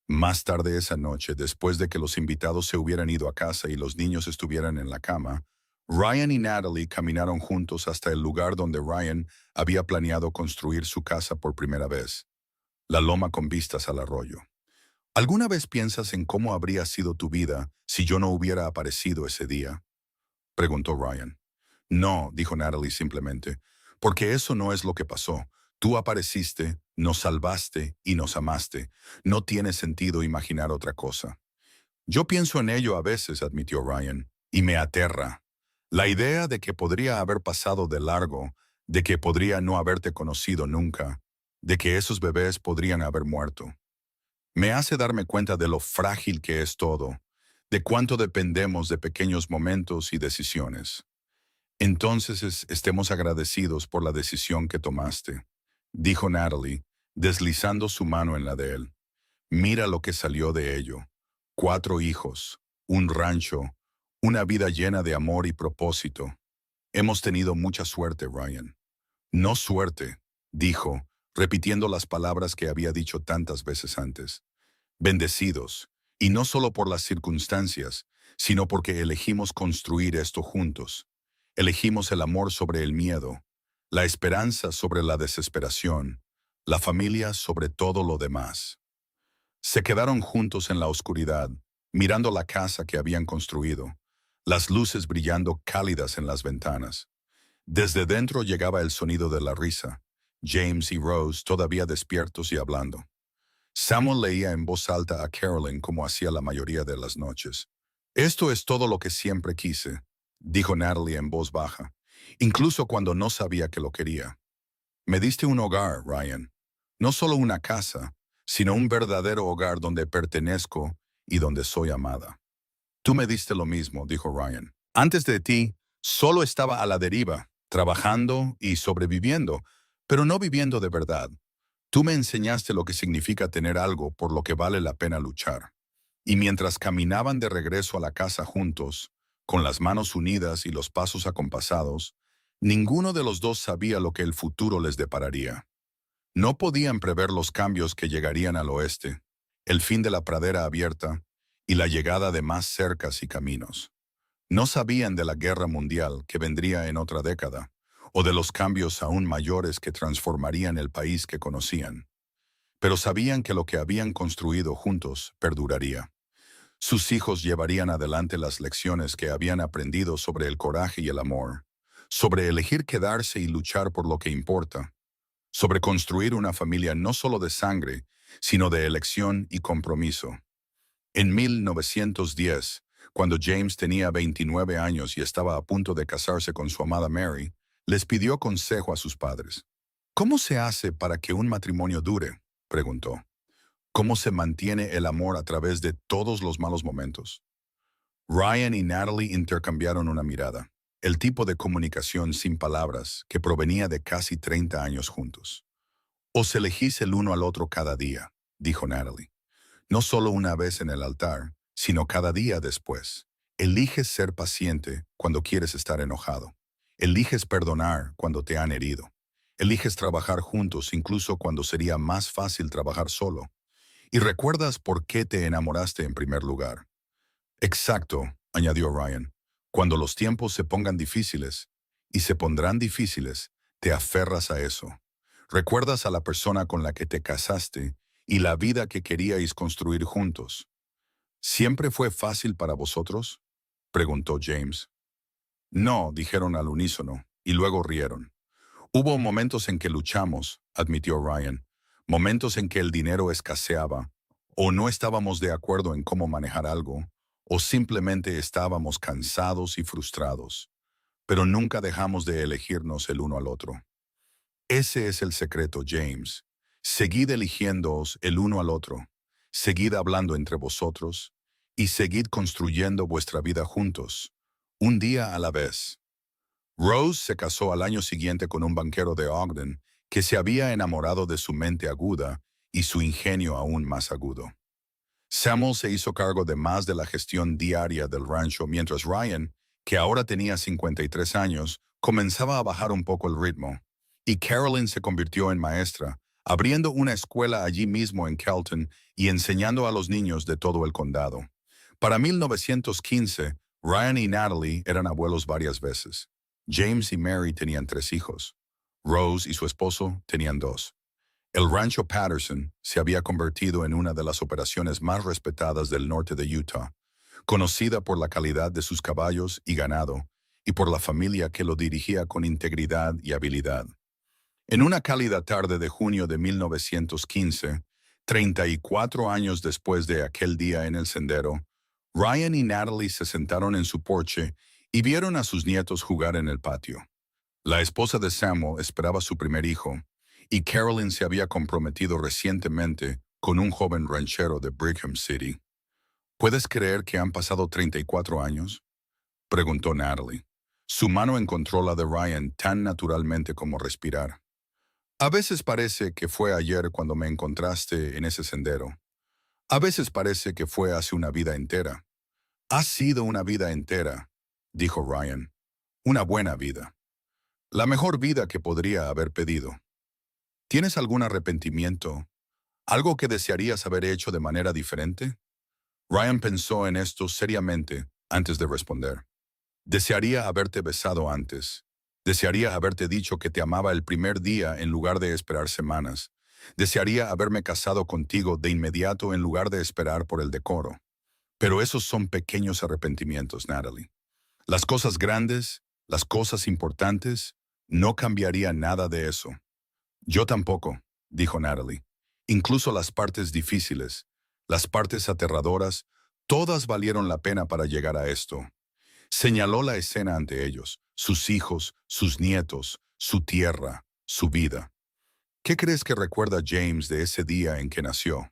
Más tarde esa noche, después de que los invitados se hubieran ido a casa y los niños estuvieran en la cama, Ryan y Natalie caminaron juntos hasta el lugar donde Ryan había planeado construir su casa por primera vez, la loma con vistas al arroyo. ¿Alguna vez piensas en cómo habría sido tu vida si yo no hubiera aparecido ese día?, preguntó Ryan. No, dijo Natalie simplemente, porque eso no es lo que pasó. Tú apareciste, nos salvaste y nos amaste. No tiene sentido imaginar otra cosa. Yo pienso en ello a veces, admitió Ryan, y me aterra. La idea de que podría haber pasado de largo, de que podría no haberte conocido nunca, de que esos bebés podrían haber muerto. Me hace darme cuenta de lo frágil que es todo, de cuánto dependemos de pequeños momentos y decisiones. Entonces estemos agradecidos por la decisión que tomaste, dijo Natalie, deslizando su mano en la de él. Mira lo que salió de ello. 4 hijos, un rancho, una vida llena de amor y propósito. Hemos tenido mucha suerte, Ryan. No suerte, dijo, repitiendo las palabras que había dicho tantas veces antes. Bendecidos, y no solo por las circunstancias, sino porque elegimos construir esto juntos. Elegimos el amor sobre el miedo, la esperanza sobre la desesperación, la familia sobre todo lo demás. Se quedaron juntos en la oscuridad, mirando la casa que habían construido, las luces brillando cálidas en las ventanas. Desde dentro llegaba el sonido de la risa, James y Rose todavía despiertos y hablando. Samuel leía en voz alta a Carolyn como hacía la mayoría de las noches. Esto es todo lo que siempre quise, dijo Natalie en voz baja, incluso cuando no sabía que lo quería. Me diste un hogar, Ryan. No solo una casa, sino un verdadero hogar donde pertenezco y donde soy amada. Tú me diste lo mismo, dijo Ryan. Antes de ti, solo estaba a la deriva, trabajando y sobreviviendo, pero no viviendo de verdad. Tú me enseñaste lo que significa tener algo por lo que vale la pena luchar. Y mientras caminaban de regreso a la casa juntos, con las manos unidas y los pasos acompasados, ninguno de los dos sabía lo que el futuro les depararía. No podían prever los cambios que llegarían al oeste, el fin de la pradera abierta y la llegada de más cercas y caminos. No sabían de la guerra mundial que vendría en otra década, o de los cambios aún mayores que transformarían el país que conocían. Pero sabían que lo que habían construido juntos perduraría. Sus hijos llevarían adelante las lecciones que habían aprendido sobre el coraje y el amor, sobre elegir quedarse y luchar por lo que importa, sobre construir una familia no solo de sangre, sino de elección y compromiso. En 1910, cuando James tenía 29 años y estaba a punto de casarse con su amada Mary, les pidió consejo a sus padres. ¿Cómo se hace para que un matrimonio dure?, preguntó. ¿Cómo se mantiene el amor a través de todos los malos momentos? Ryan y Natalie intercambiaron una mirada, el tipo de comunicación sin palabras que provenía de casi 30 años juntos. Os elegís el uno al otro cada día, dijo Natalie. No solo una vez en el altar, sino cada día después. Eliges ser paciente cuando quieres estar enojado. Eliges perdonar cuando te han herido. Eliges trabajar juntos incluso cuando sería más fácil trabajar solo. Y recuerdas por qué te enamoraste en primer lugar. Exacto, añadió Ryan. Cuando los tiempos se pongan difíciles, y se pondrán difíciles, te aferras a eso. Recuerdas a la persona con la que te casaste y la vida que queríais construir juntos. ¿Siempre fue fácil para vosotros?, preguntó James. No, dijeron al unísono, y luego rieron. Hubo momentos en que luchamos, admitió Ryan, momentos en que el dinero escaseaba, o no estábamos de acuerdo en cómo manejar algo, o simplemente estábamos cansados y frustrados, pero nunca dejamos de elegirnos el uno al otro. Ese es el secreto, James. Seguid eligiéndoos el uno al otro, seguid hablando entre vosotros, y seguid construyendo vuestra vida juntos, un día a la vez. Rose se casó al año siguiente con un banquero de Ogden que se había enamorado de su mente aguda y su ingenio aún más agudo. Samuel se hizo cargo de más de la gestión diaria del rancho mientras Ryan, que ahora tenía 53 años, comenzaba a bajar un poco el ritmo, y Carolyn se convirtió en maestra, abriendo una escuela allí mismo en Kelton y enseñando a los niños de todo el condado. Para 1915, Ryan y Natalie eran abuelos varias veces. James y Mary tenían 3 hijos. Rose y su esposo tenían 2. El rancho Patterson se había convertido en una de las operaciones más respetadas del norte de Utah, conocida por la calidad de sus caballos y ganado, y por la familia que lo dirigía con integridad y habilidad. En una cálida tarde de junio de 1915, 34 años después de aquel día en el sendero, Ryan y Natalie se sentaron en su porche y vieron a sus nietos jugar en el patio. La esposa de Samuel esperaba su primer hijo, y Carolyn se había comprometido recientemente con un joven ranchero de Brigham City. ¿Puedes creer que han pasado 34 años?, preguntó Natalie. Su mano encontró la de Ryan tan naturalmente como respirar. A veces parece que fue ayer cuando me encontraste en ese sendero. A veces parece que fue hace una vida entera. Ha sido una vida entera, dijo Ryan. Una buena vida. La mejor vida que podría haber pedido. ¿Tienes algún arrepentimiento? ¿Algo que desearías haber hecho de manera diferente? Ryan pensó en esto seriamente antes de responder. Desearía haberte besado antes. Desearía haberte dicho que te amaba el primer día en lugar de esperar semanas. Desearía haberme casado contigo de inmediato en lugar de esperar por el decoro. Pero esos son pequeños arrepentimientos, Natalie. Las cosas grandes, las cosas importantes, no cambiaría nada de eso. Yo tampoco, dijo Natalie. Incluso las partes difíciles, las partes aterradoras, todas valieron la pena para llegar a esto. Señaló la escena ante ellos, sus hijos, sus nietos, su tierra, su vida. ¿Qué crees que recuerda James de ese día en que nació?,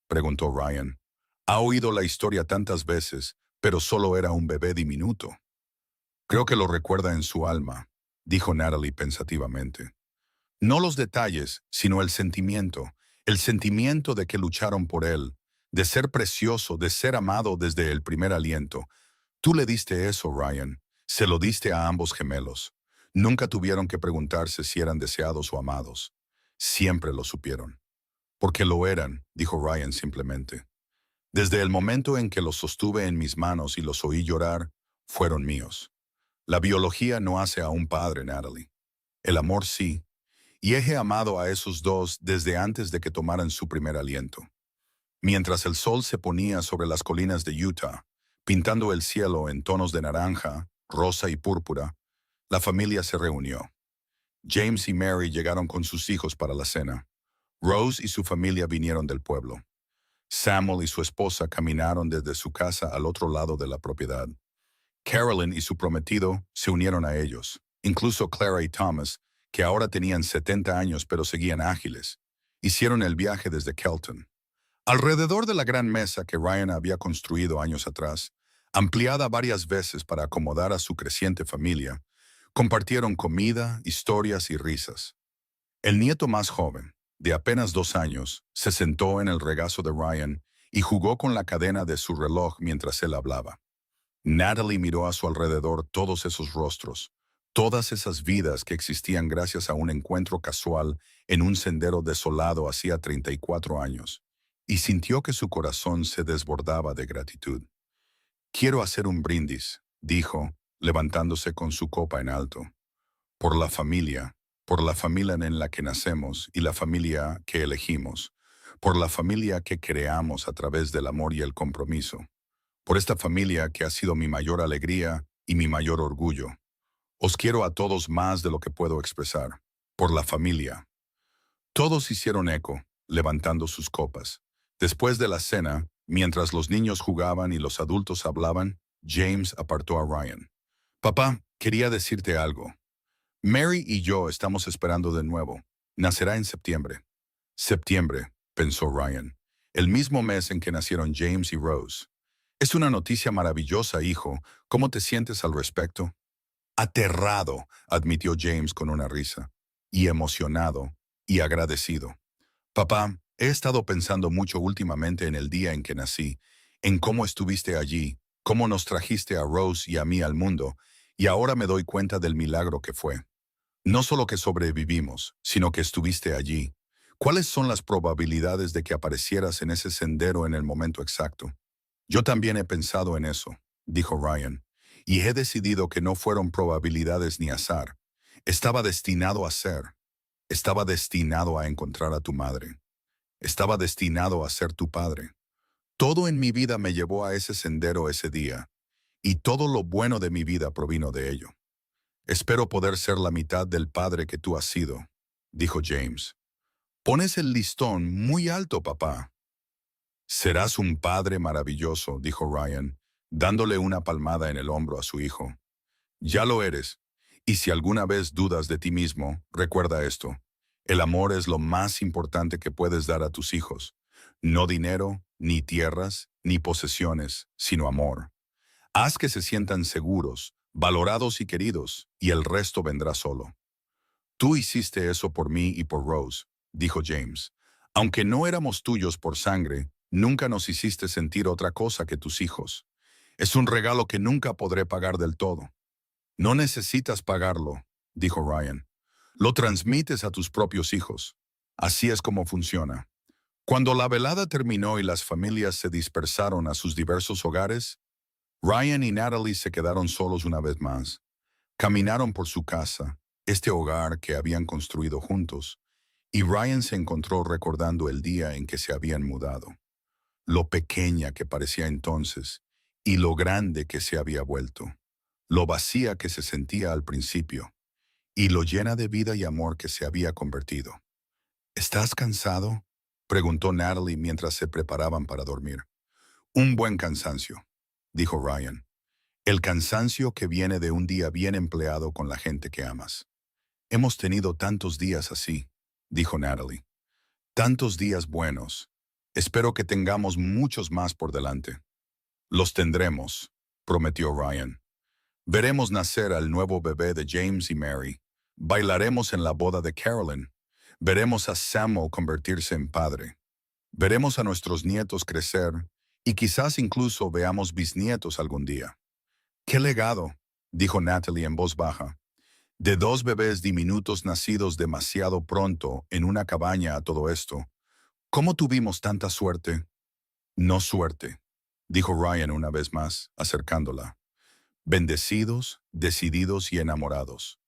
preguntó Ryan. Ha oído la historia tantas veces, pero solo era un bebé diminuto. Creo que lo recuerda en su alma, dijo Natalie pensativamente. No los detalles, sino el sentimiento de que lucharon por él, de ser precioso, de ser amado desde el primer aliento. Tú le diste eso, Ryan. Se lo diste a ambos gemelos. Nunca tuvieron que preguntarse si eran deseados o amados. Siempre lo supieron. Porque lo eran, dijo Ryan simplemente. Desde el momento en que los sostuve en mis manos y los oí llorar, fueron míos. La biología no hace a un padre, Natalie. El amor sí. Y he amado a esos dos desde antes de que tomaran su primer aliento. Mientras el sol se ponía sobre las colinas de Utah, pintando el cielo en tonos de naranja, rosa y púrpura, la familia se reunió. James y Mary llegaron con sus hijos para la cena. Rose y su familia vinieron del pueblo. Samuel y su esposa caminaron desde su casa al otro lado de la propiedad. Carolyn y su prometido se unieron a ellos, incluso Clara y Thomas, que ahora tenían 70 años pero seguían ágiles. Hicieron el viaje desde Kelton. Alrededor de la gran mesa que Ryan había construido años atrás, ampliada varias veces para acomodar a su creciente familia, compartieron comida, historias y risas. El nieto más joven, de apenas 2 años, se sentó en el regazo de Ryan y jugó con la cadena de su reloj mientras él hablaba. Natalie miró a su alrededor todos esos rostros, todas esas vidas que existían gracias a un encuentro casual en un sendero desolado hacía 34 años, y sintió que su corazón se desbordaba de gratitud. Quiero hacer un brindis, dijo, levantándose con su copa en alto. Por la familia en la que nacemos y la familia que elegimos, por la familia que creamos a través del amor y el compromiso, por esta familia que ha sido mi mayor alegría y mi mayor orgullo. Os quiero a todos más de lo que puedo expresar. Por la familia. Todos hicieron eco, levantando sus copas. Después de la cena, mientras los niños jugaban y los adultos hablaban, James apartó a Ryan. Papá, quería decirte algo. Mary y yo estamos esperando de nuevo. Nacerá en septiembre. Septiembre, pensó Ryan. El mismo mes en que nacieron James y Rose. Es una noticia maravillosa, hijo. ¿Cómo te sientes al respecto? Aterrado, admitió James con una risa. Y emocionado, y agradecido. Papá, he estado pensando mucho últimamente en el día en que nací, en cómo estuviste allí, cómo nos trajiste a Rose y a mí al mundo, y ahora me doy cuenta del milagro que fue. No solo que sobrevivimos, sino que estuviste allí. ¿Cuáles son las probabilidades de que aparecieras en ese sendero en el momento exacto? Yo también he pensado en eso, dijo Ryan, y he decidido que no fueron probabilidades ni azar. Estaba destinado a ser. Estaba destinado a encontrar a tu madre. Estaba destinado a ser tu padre. Todo en mi vida me llevó a ese sendero ese día, y todo lo bueno de mi vida provino de ello. Espero poder ser la mitad del padre que tú has sido, dijo James. Pones el listón muy alto, papá. Serás un padre maravilloso, dijo Ryan, dándole una palmada en el hombro a su hijo. Ya lo eres, y si alguna vez dudas de ti mismo, recuerda esto. El amor es lo más importante que puedes dar a tus hijos. No dinero, ni tierras, ni posesiones, sino amor. Haz que se sientan seguros, valorados y queridos, y el resto vendrá solo. Tú hiciste eso por mí y por Rose, dijo James. Aunque no éramos tuyos por sangre, nunca nos hiciste sentir otra cosa que tus hijos. Es un regalo que nunca podré pagar del todo. No necesitas pagarlo, dijo Ryan. Lo transmites a tus propios hijos. Así es como funciona. Cuando la velada terminó y las familias se dispersaron a sus diversos hogares, Ryan y Natalie se quedaron solos una vez más. Caminaron por su casa, este hogar que habían construido juntos, y Ryan se encontró recordando el día en que se habían mudado, lo pequeña que parecía entonces y lo grande que se había vuelto, lo vacía que se sentía al principio y lo llena de vida y amor que se había convertido. ¿Estás cansado?, preguntó Natalie mientras se preparaban para dormir. Un buen cansancio, dijo Ryan. El cansancio que viene de un día bien empleado con la gente que amas. Hemos tenido tantos días así, dijo Natalie. Tantos días buenos. Espero que tengamos muchos más por delante. Los tendremos, prometió Ryan. Veremos nacer al nuevo bebé de James y Mary. Bailaremos en la boda de Carolyn. Veremos a Samuel convertirse en padre. Veremos a nuestros nietos crecer y quizás incluso veamos bisnietos algún día. ¡Qué legado!, dijo Natalie en voz baja. De dos bebés diminutos nacidos demasiado pronto en una cabaña a todo esto. ¿Cómo tuvimos tanta suerte? No suerte, dijo Ryan una vez más, acercándola. Bendecidos, decididos y enamorados.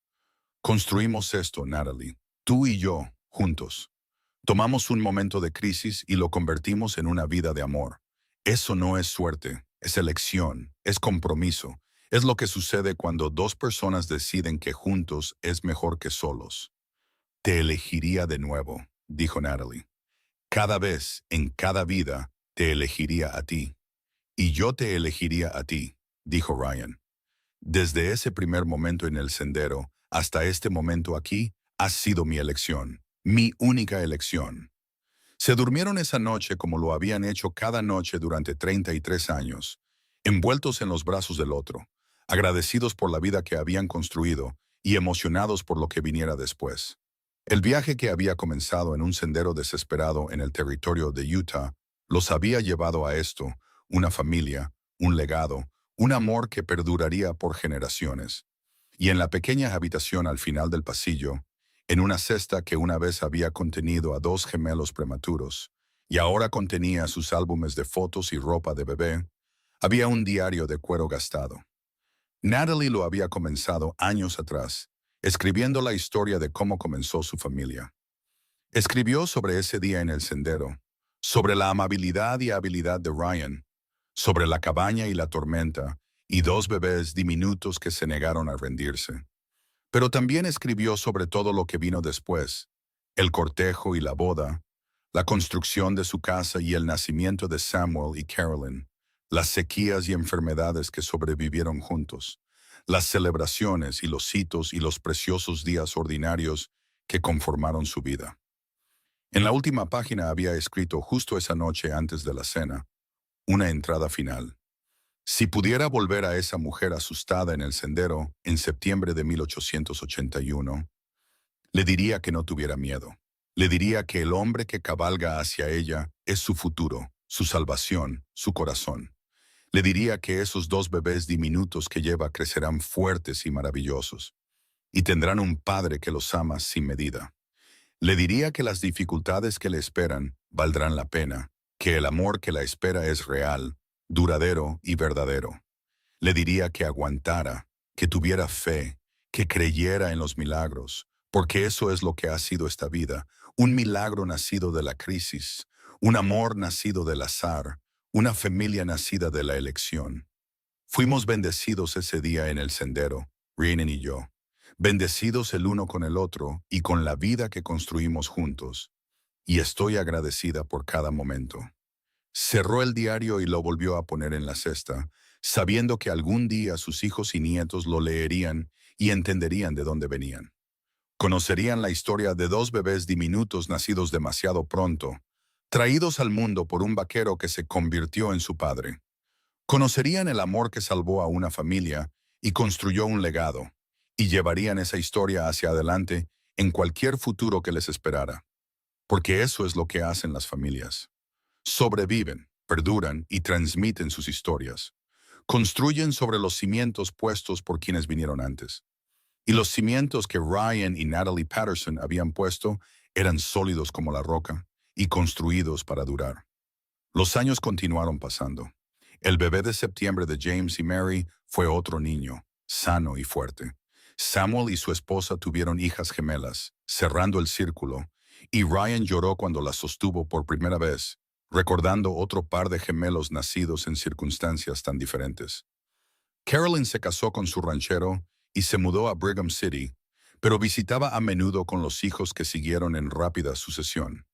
Construimos esto, Natalie, tú y yo, juntos. Tomamos un momento de crisis y lo convertimos en una vida de amor. Eso no es suerte, es elección, es compromiso. Es lo que sucede cuando dos personas deciden que juntos es mejor que solos. Te elegiría de nuevo, dijo Natalie. Cada vez, en cada vida, te elegiría a ti. Y yo te elegiría a ti, dijo Ryan. Desde ese primer momento en el sendero hasta este momento aquí, has sido mi elección, mi única elección. Se durmieron esa noche como lo habían hecho cada noche durante 33 años, envueltos en los brazos del otro, agradecidos por la vida que habían construido y emocionados por lo que viniera después. El viaje que había comenzado en un sendero desesperado en el territorio de Utah los había llevado a esto, una familia, un legado, un amor que perduraría por generaciones. Y en la pequeña habitación al final del pasillo, en una cesta que una vez había contenido a dos gemelos prematuros, y ahora contenía sus álbumes de fotos y ropa de bebé, Había un diario de cuero gastado. Natalie lo había comenzado años atrás, escribiendo la historia de cómo comenzó su familia. Escribió sobre ese día en el sendero, sobre la amabilidad y habilidad de Ryan, sobre la cabaña y la tormenta, y dos bebés diminutos que se negaron a rendirse. Pero también escribió sobre todo lo que vino después, el cortejo y la boda, la construcción de su casa y el nacimiento de Samuel y Carolyn, las sequías y enfermedades que sobrevivieron juntos, las celebraciones y los hitos y los preciosos días ordinarios que conformaron su vida. En la última página había escrito justo esa noche antes de la cena, una entrada final. Si pudiera volver a esa mujer asustada en el sendero en septiembre de 1881, le diría que no tuviera miedo. Le diría que el hombre que cabalga hacia ella es su futuro, su salvación, su corazón. Le diría que esos dos bebés diminutos que lleva crecerán fuertes y maravillosos, y tendrán un padre que los ama sin medida. Le diría que las dificultades que le esperan valdrán la pena, que el amor que la espera es real, duradero y verdadero. Le diría que aguantara, que tuviera fe, que creyera en los milagros, porque eso es lo que ha sido esta vida, un milagro nacido de la crisis, un amor nacido del azar, una familia nacida de la elección. Fuimos bendecidos ese día en el sendero, Rhiannon y yo, bendecidos el uno con el otro y con la vida que construimos juntos, y estoy agradecida por cada momento. Cerró el diario y lo volvió a poner en la cesta, sabiendo que algún día sus hijos y nietos lo leerían y entenderían de dónde venían. Conocerían la historia de dos bebés diminutos nacidos demasiado pronto, traídos al mundo por un vaquero que se convirtió en su padre. Conocerían el amor que salvó a una familia y construyó un legado, y llevarían esa historia hacia adelante en cualquier futuro que les esperara. Porque eso es lo que hacen las familias. Sobreviven, perduran y transmiten sus historias. Construyen sobre los cimientos puestos por quienes vinieron antes. Y los cimientos que Ryan y Natalie Patterson habían puesto eran sólidos como la roca y construidos para durar. Los años continuaron pasando. El bebé de septiembre de James y Mary fue otro niño, sano y fuerte. Samuel y su esposa tuvieron hijas gemelas, cerrando el círculo, y Ryan lloró cuando las sostuvo por primera vez, recordando otro par de gemelos nacidos en circunstancias tan diferentes. Carolyn se casó con su ranchero y se mudó a Brigham City, pero visitaba a menudo con los hijos que siguieron en rápida sucesión.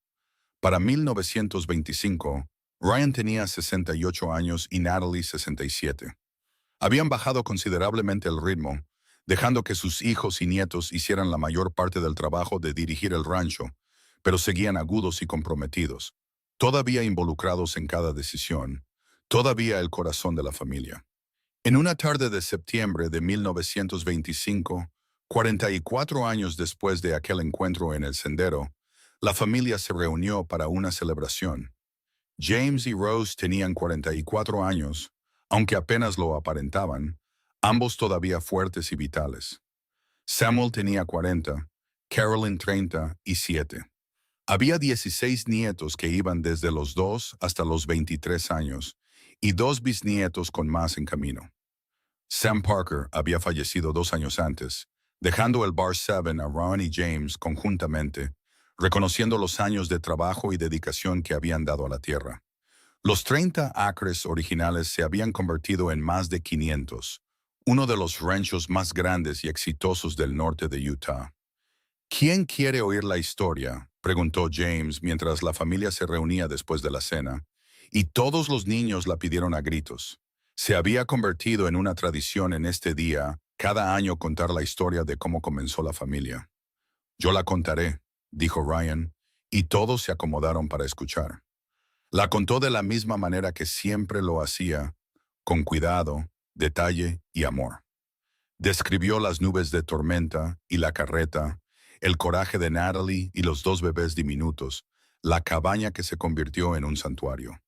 Para 1925, Ryan tenía 68 años y Natalie 67. Habían bajado considerablemente el ritmo, dejando que sus hijos y nietos hicieran la mayor parte del trabajo de dirigir el rancho, pero seguían agudos y comprometidos, todavía involucrados en cada decisión, todavía el corazón de la familia. En una tarde de septiembre de 1925, 44 años después de aquel encuentro en el sendero, la familia se reunió para una celebración. James y Rose tenían 44 años, aunque apenas lo aparentaban, ambos todavía fuertes y vitales. Samuel tenía 40, Carolyn 37. Había 16 nietos que iban desde los 2 hasta los 23 años, y 2 bisnietos con más en camino. Sam Parker había fallecido 2 años antes, dejando el Bar 7 a Ron y James conjuntamente, reconociendo los años de trabajo y dedicación que habían dado a la tierra. Los 30 acres originales se habían convertido en más de 500, uno de los ranchos más grandes y exitosos del norte de Utah. ¿Quién quiere oír la historia?, preguntó James mientras la familia se reunía después de la cena, y todos los niños la pidieron a gritos. Se había convertido en una tradición en este día, cada año contar la historia de cómo comenzó la familia. Yo la contaré, dijo Ryan, y todos se acomodaron para escuchar. La contó de la misma manera que siempre lo hacía, con cuidado, detalle y amor. Describió las nubes de tormenta y la carreta, el coraje de Natalie y los 2 bebés diminutos, la cabaña que se convirtió en un santuario.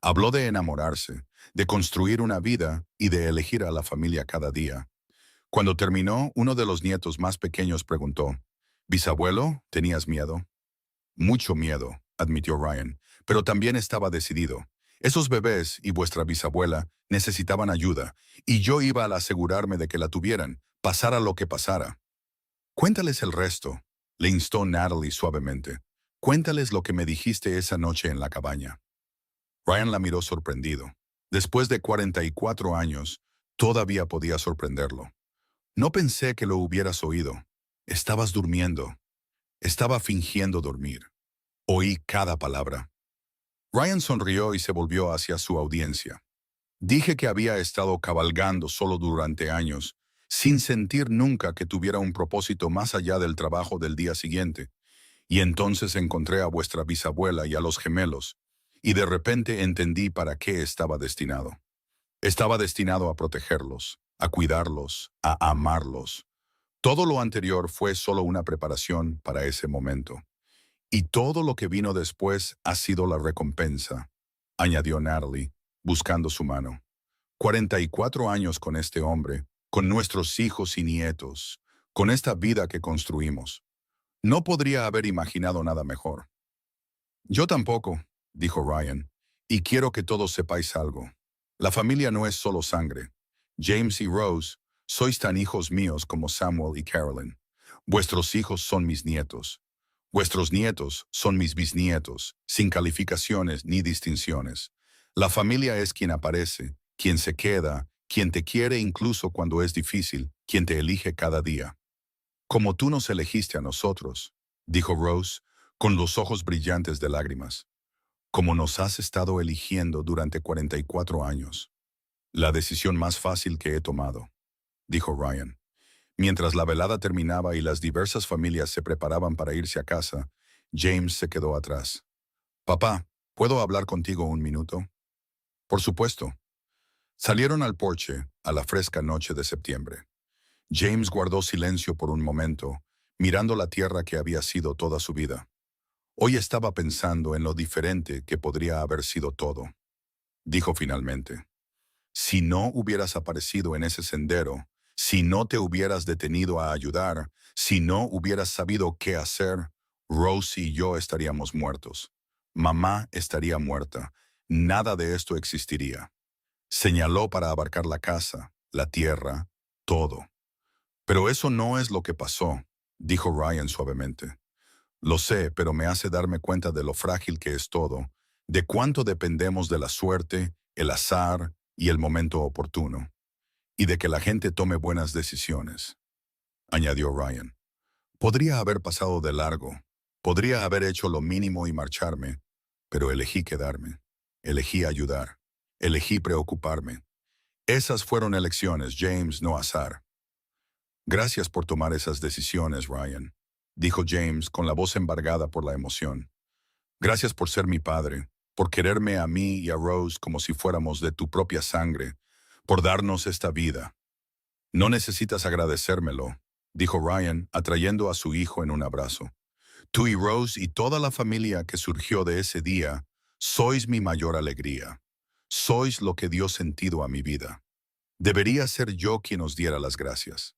Habló de enamorarse, de construir una vida y de elegir a la familia cada día. Cuando terminó, uno de los nietos más pequeños preguntó, «¿Bisabuelo, tenías miedo?» «Mucho miedo», admitió Ryan, pero también estaba decidido. Esos bebés y vuestra bisabuela necesitaban ayuda, y yo iba a asegurarme de que la tuvieran, pasara lo que pasara. Cuéntales el resto, le instó Natalie suavemente. Cuéntales lo que me dijiste esa noche en la cabaña. Ryan la miró sorprendido. Después de 44 años, todavía podía sorprenderlo. No pensé que lo hubieras oído. Estabas durmiendo. Estaba fingiendo dormir. Oí cada palabra. Ryan sonrió y se volvió hacia su audiencia. Dije que había estado cabalgando solo durante años, sin sentir nunca que tuviera un propósito más allá del trabajo del día siguiente. Y entonces encontré a vuestra bisabuela y a los gemelos, y de repente entendí para qué estaba destinado. Estaba destinado a protegerlos, a cuidarlos, a amarlos. Todo lo anterior fue solo una preparación para ese momento. Y todo lo que vino después ha sido la recompensa, añadió Natalie, buscando su mano. 44 años con este hombre, con nuestros hijos y nietos, con esta vida que construimos. No podría haber imaginado nada mejor. Yo tampoco, dijo Ryan, y quiero que todos sepáis algo. La familia no es solo sangre. James y Rose, sois tan hijos míos como Samuel y Carolyn. Vuestros hijos son mis nietos. Vuestros nietos son mis bisnietos, sin calificaciones ni distinciones. La familia es quien aparece, quien se queda, quien te quiere incluso cuando es difícil, quien te elige cada día. Como tú nos elegiste a nosotros, dijo Rose, con los ojos brillantes de lágrimas. Como nos has estado eligiendo durante 44 años. La decisión más fácil que he tomado, dijo Ryan. Mientras la velada terminaba y las diversas familias se preparaban para irse a casa, James se quedó atrás. Papá, ¿puedo hablar contigo un minuto? Por supuesto. Salieron al porche a la fresca noche de septiembre. James guardó silencio por un momento, mirando la tierra que había sido toda su vida. Hoy estaba pensando en lo diferente que podría haber sido todo. Dijo finalmente. Si no hubieras aparecido en ese sendero, si no te hubieras detenido a ayudar, si no hubieras sabido qué hacer, Rose y yo estaríamos muertos. Mamá estaría muerta. Nada de esto existiría. Señaló para abarcar la casa, la tierra, todo. Pero eso no es lo que pasó, dijo Ryan suavemente. Lo sé, pero me hace darme cuenta de lo frágil que es todo, de cuánto dependemos de la suerte, el azar y el momento oportuno, y de que la gente tome buenas decisiones, añadió Ryan. Podría haber pasado de largo, podría haber hecho lo mínimo y marcharme, pero elegí quedarme, elegí ayudar, elegí preocuparme. Esas fueron elecciones, James, no azar. Gracias por tomar esas decisiones, Ryan, dijo James con la voz embargada por la emoción. Gracias por ser mi padre, por quererme a mí y a Rose como si fuéramos de tu propia sangre, por darnos esta vida. No necesitas agradecérmelo, dijo Ryan, atrayendo a su hijo en un abrazo. Tú y Rose y toda la familia que surgió de ese día, sois mi mayor alegría. Sois lo que dio sentido a mi vida. Debería ser yo quien os diera las gracias.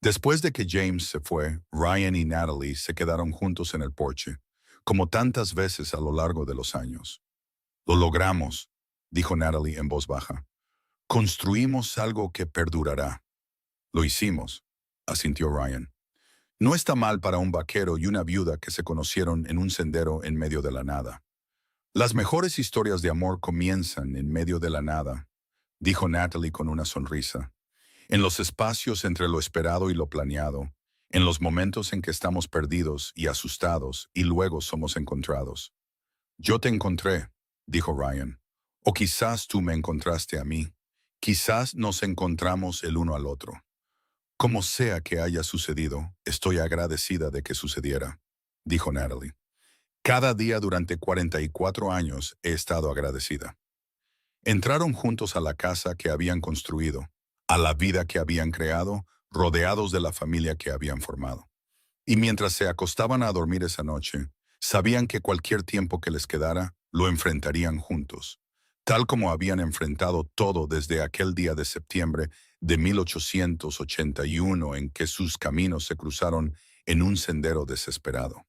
Después de que James se fue, Ryan y Natalie se quedaron juntos en el porche, como tantas veces a lo largo de los años. Lo logramos, dijo Natalie en voz baja. Construimos algo que perdurará. Lo hicimos, asintió Ryan. No está mal para un vaquero y una viuda que se conocieron en un sendero en medio de la nada. Las mejores historias de amor comienzan en medio de la nada, dijo Natalie con una sonrisa. En los espacios entre lo esperado y lo planeado, en los momentos en que estamos perdidos y asustados y luego somos encontrados. Yo te encontré, dijo Ryan. O quizás tú me encontraste a mí. Quizás nos encontramos el uno al otro. Como sea que haya sucedido, estoy agradecida de que sucediera, dijo Natalie. Cada día durante 44 años he estado agradecida. Entraron juntos a la casa que habían construido, a la vida que habían creado, rodeados de la familia que habían formado. Y mientras se acostaban a dormir esa noche, sabían que cualquier tiempo que les quedara, lo enfrentarían juntos, tal como habían enfrentado todo desde aquel día de septiembre de 1881 en que sus caminos se cruzaron en un sendero desesperado.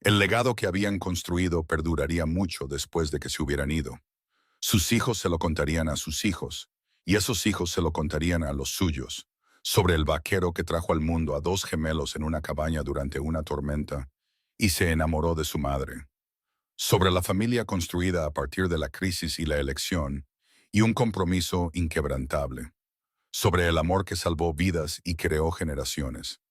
El legado que habían construido perduraría mucho después de que se hubieran ido. Sus hijos se lo contarían a sus hijos, y esos hijos se lo contarían a los suyos, sobre el vaquero que trajo al mundo a dos gemelos en una cabaña durante una tormenta y se enamoró de su madre, sobre la familia construida a partir de la crisis y la elección, y un compromiso inquebrantable, sobre el amor que salvó vidas y creó generaciones.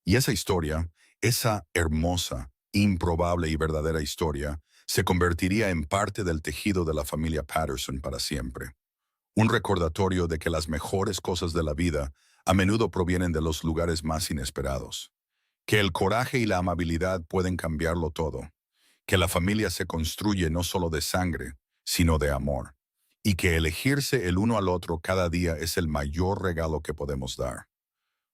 Y esa historia, esa hermosa, improbable y verdadera historia, se convertiría en parte del tejido de la familia Patterson para siempre. Un recordatorio de que las mejores cosas de la vida a menudo provienen de los lugares más inesperados. Que el coraje y la amabilidad pueden cambiarlo todo. Que la familia se construye no solo de sangre, sino de amor. Y que elegirse el uno al otro cada día es el mayor regalo que podemos dar.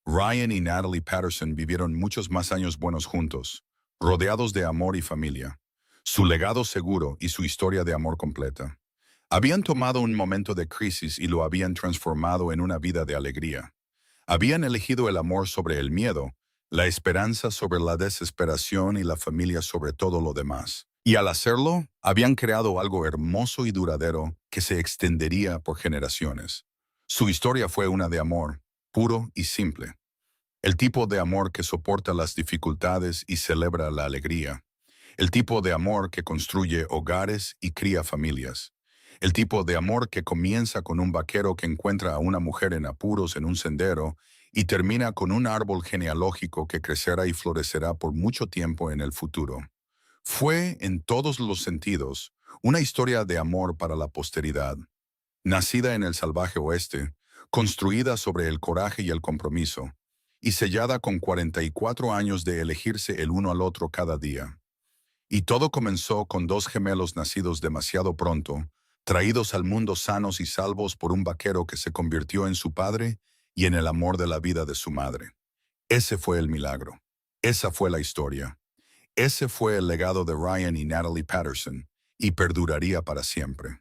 Ryan y Natalie Patterson vivieron muchos más años buenos juntos, rodeados de amor y familia. Su legado seguro y su historia de amor completa. Habían tomado un momento de crisis y lo habían transformado en una vida de alegría. Habían elegido el amor sobre el miedo, la esperanza sobre la desesperación y la familia sobre todo lo demás. Y al hacerlo, habían creado algo hermoso y duradero que se extendería por generaciones. Su historia fue una de amor, puro y simple. El tipo de amor que soporta las dificultades y celebra la alegría. El tipo de amor que construye hogares y cría familias. El tipo de amor que comienza con un vaquero que encuentra a una mujer en apuros en un sendero y termina con un árbol genealógico que crecerá y florecerá por mucho tiempo en el futuro. Fue, en todos los sentidos, una historia de amor para la posteridad. Nacida en el salvaje oeste, construida sobre el coraje y el compromiso, y sellada con 44 años de elegirse el uno al otro cada día. Y todo comenzó con dos gemelos nacidos demasiado pronto, traídos al mundo sanos y salvos por un vaquero que se convirtió en su padre y en el amor de la vida de su madre. Ese fue el milagro. Esa fue la historia. Ese fue el legado de Ryan y Natalie Patterson, y perduraría para siempre.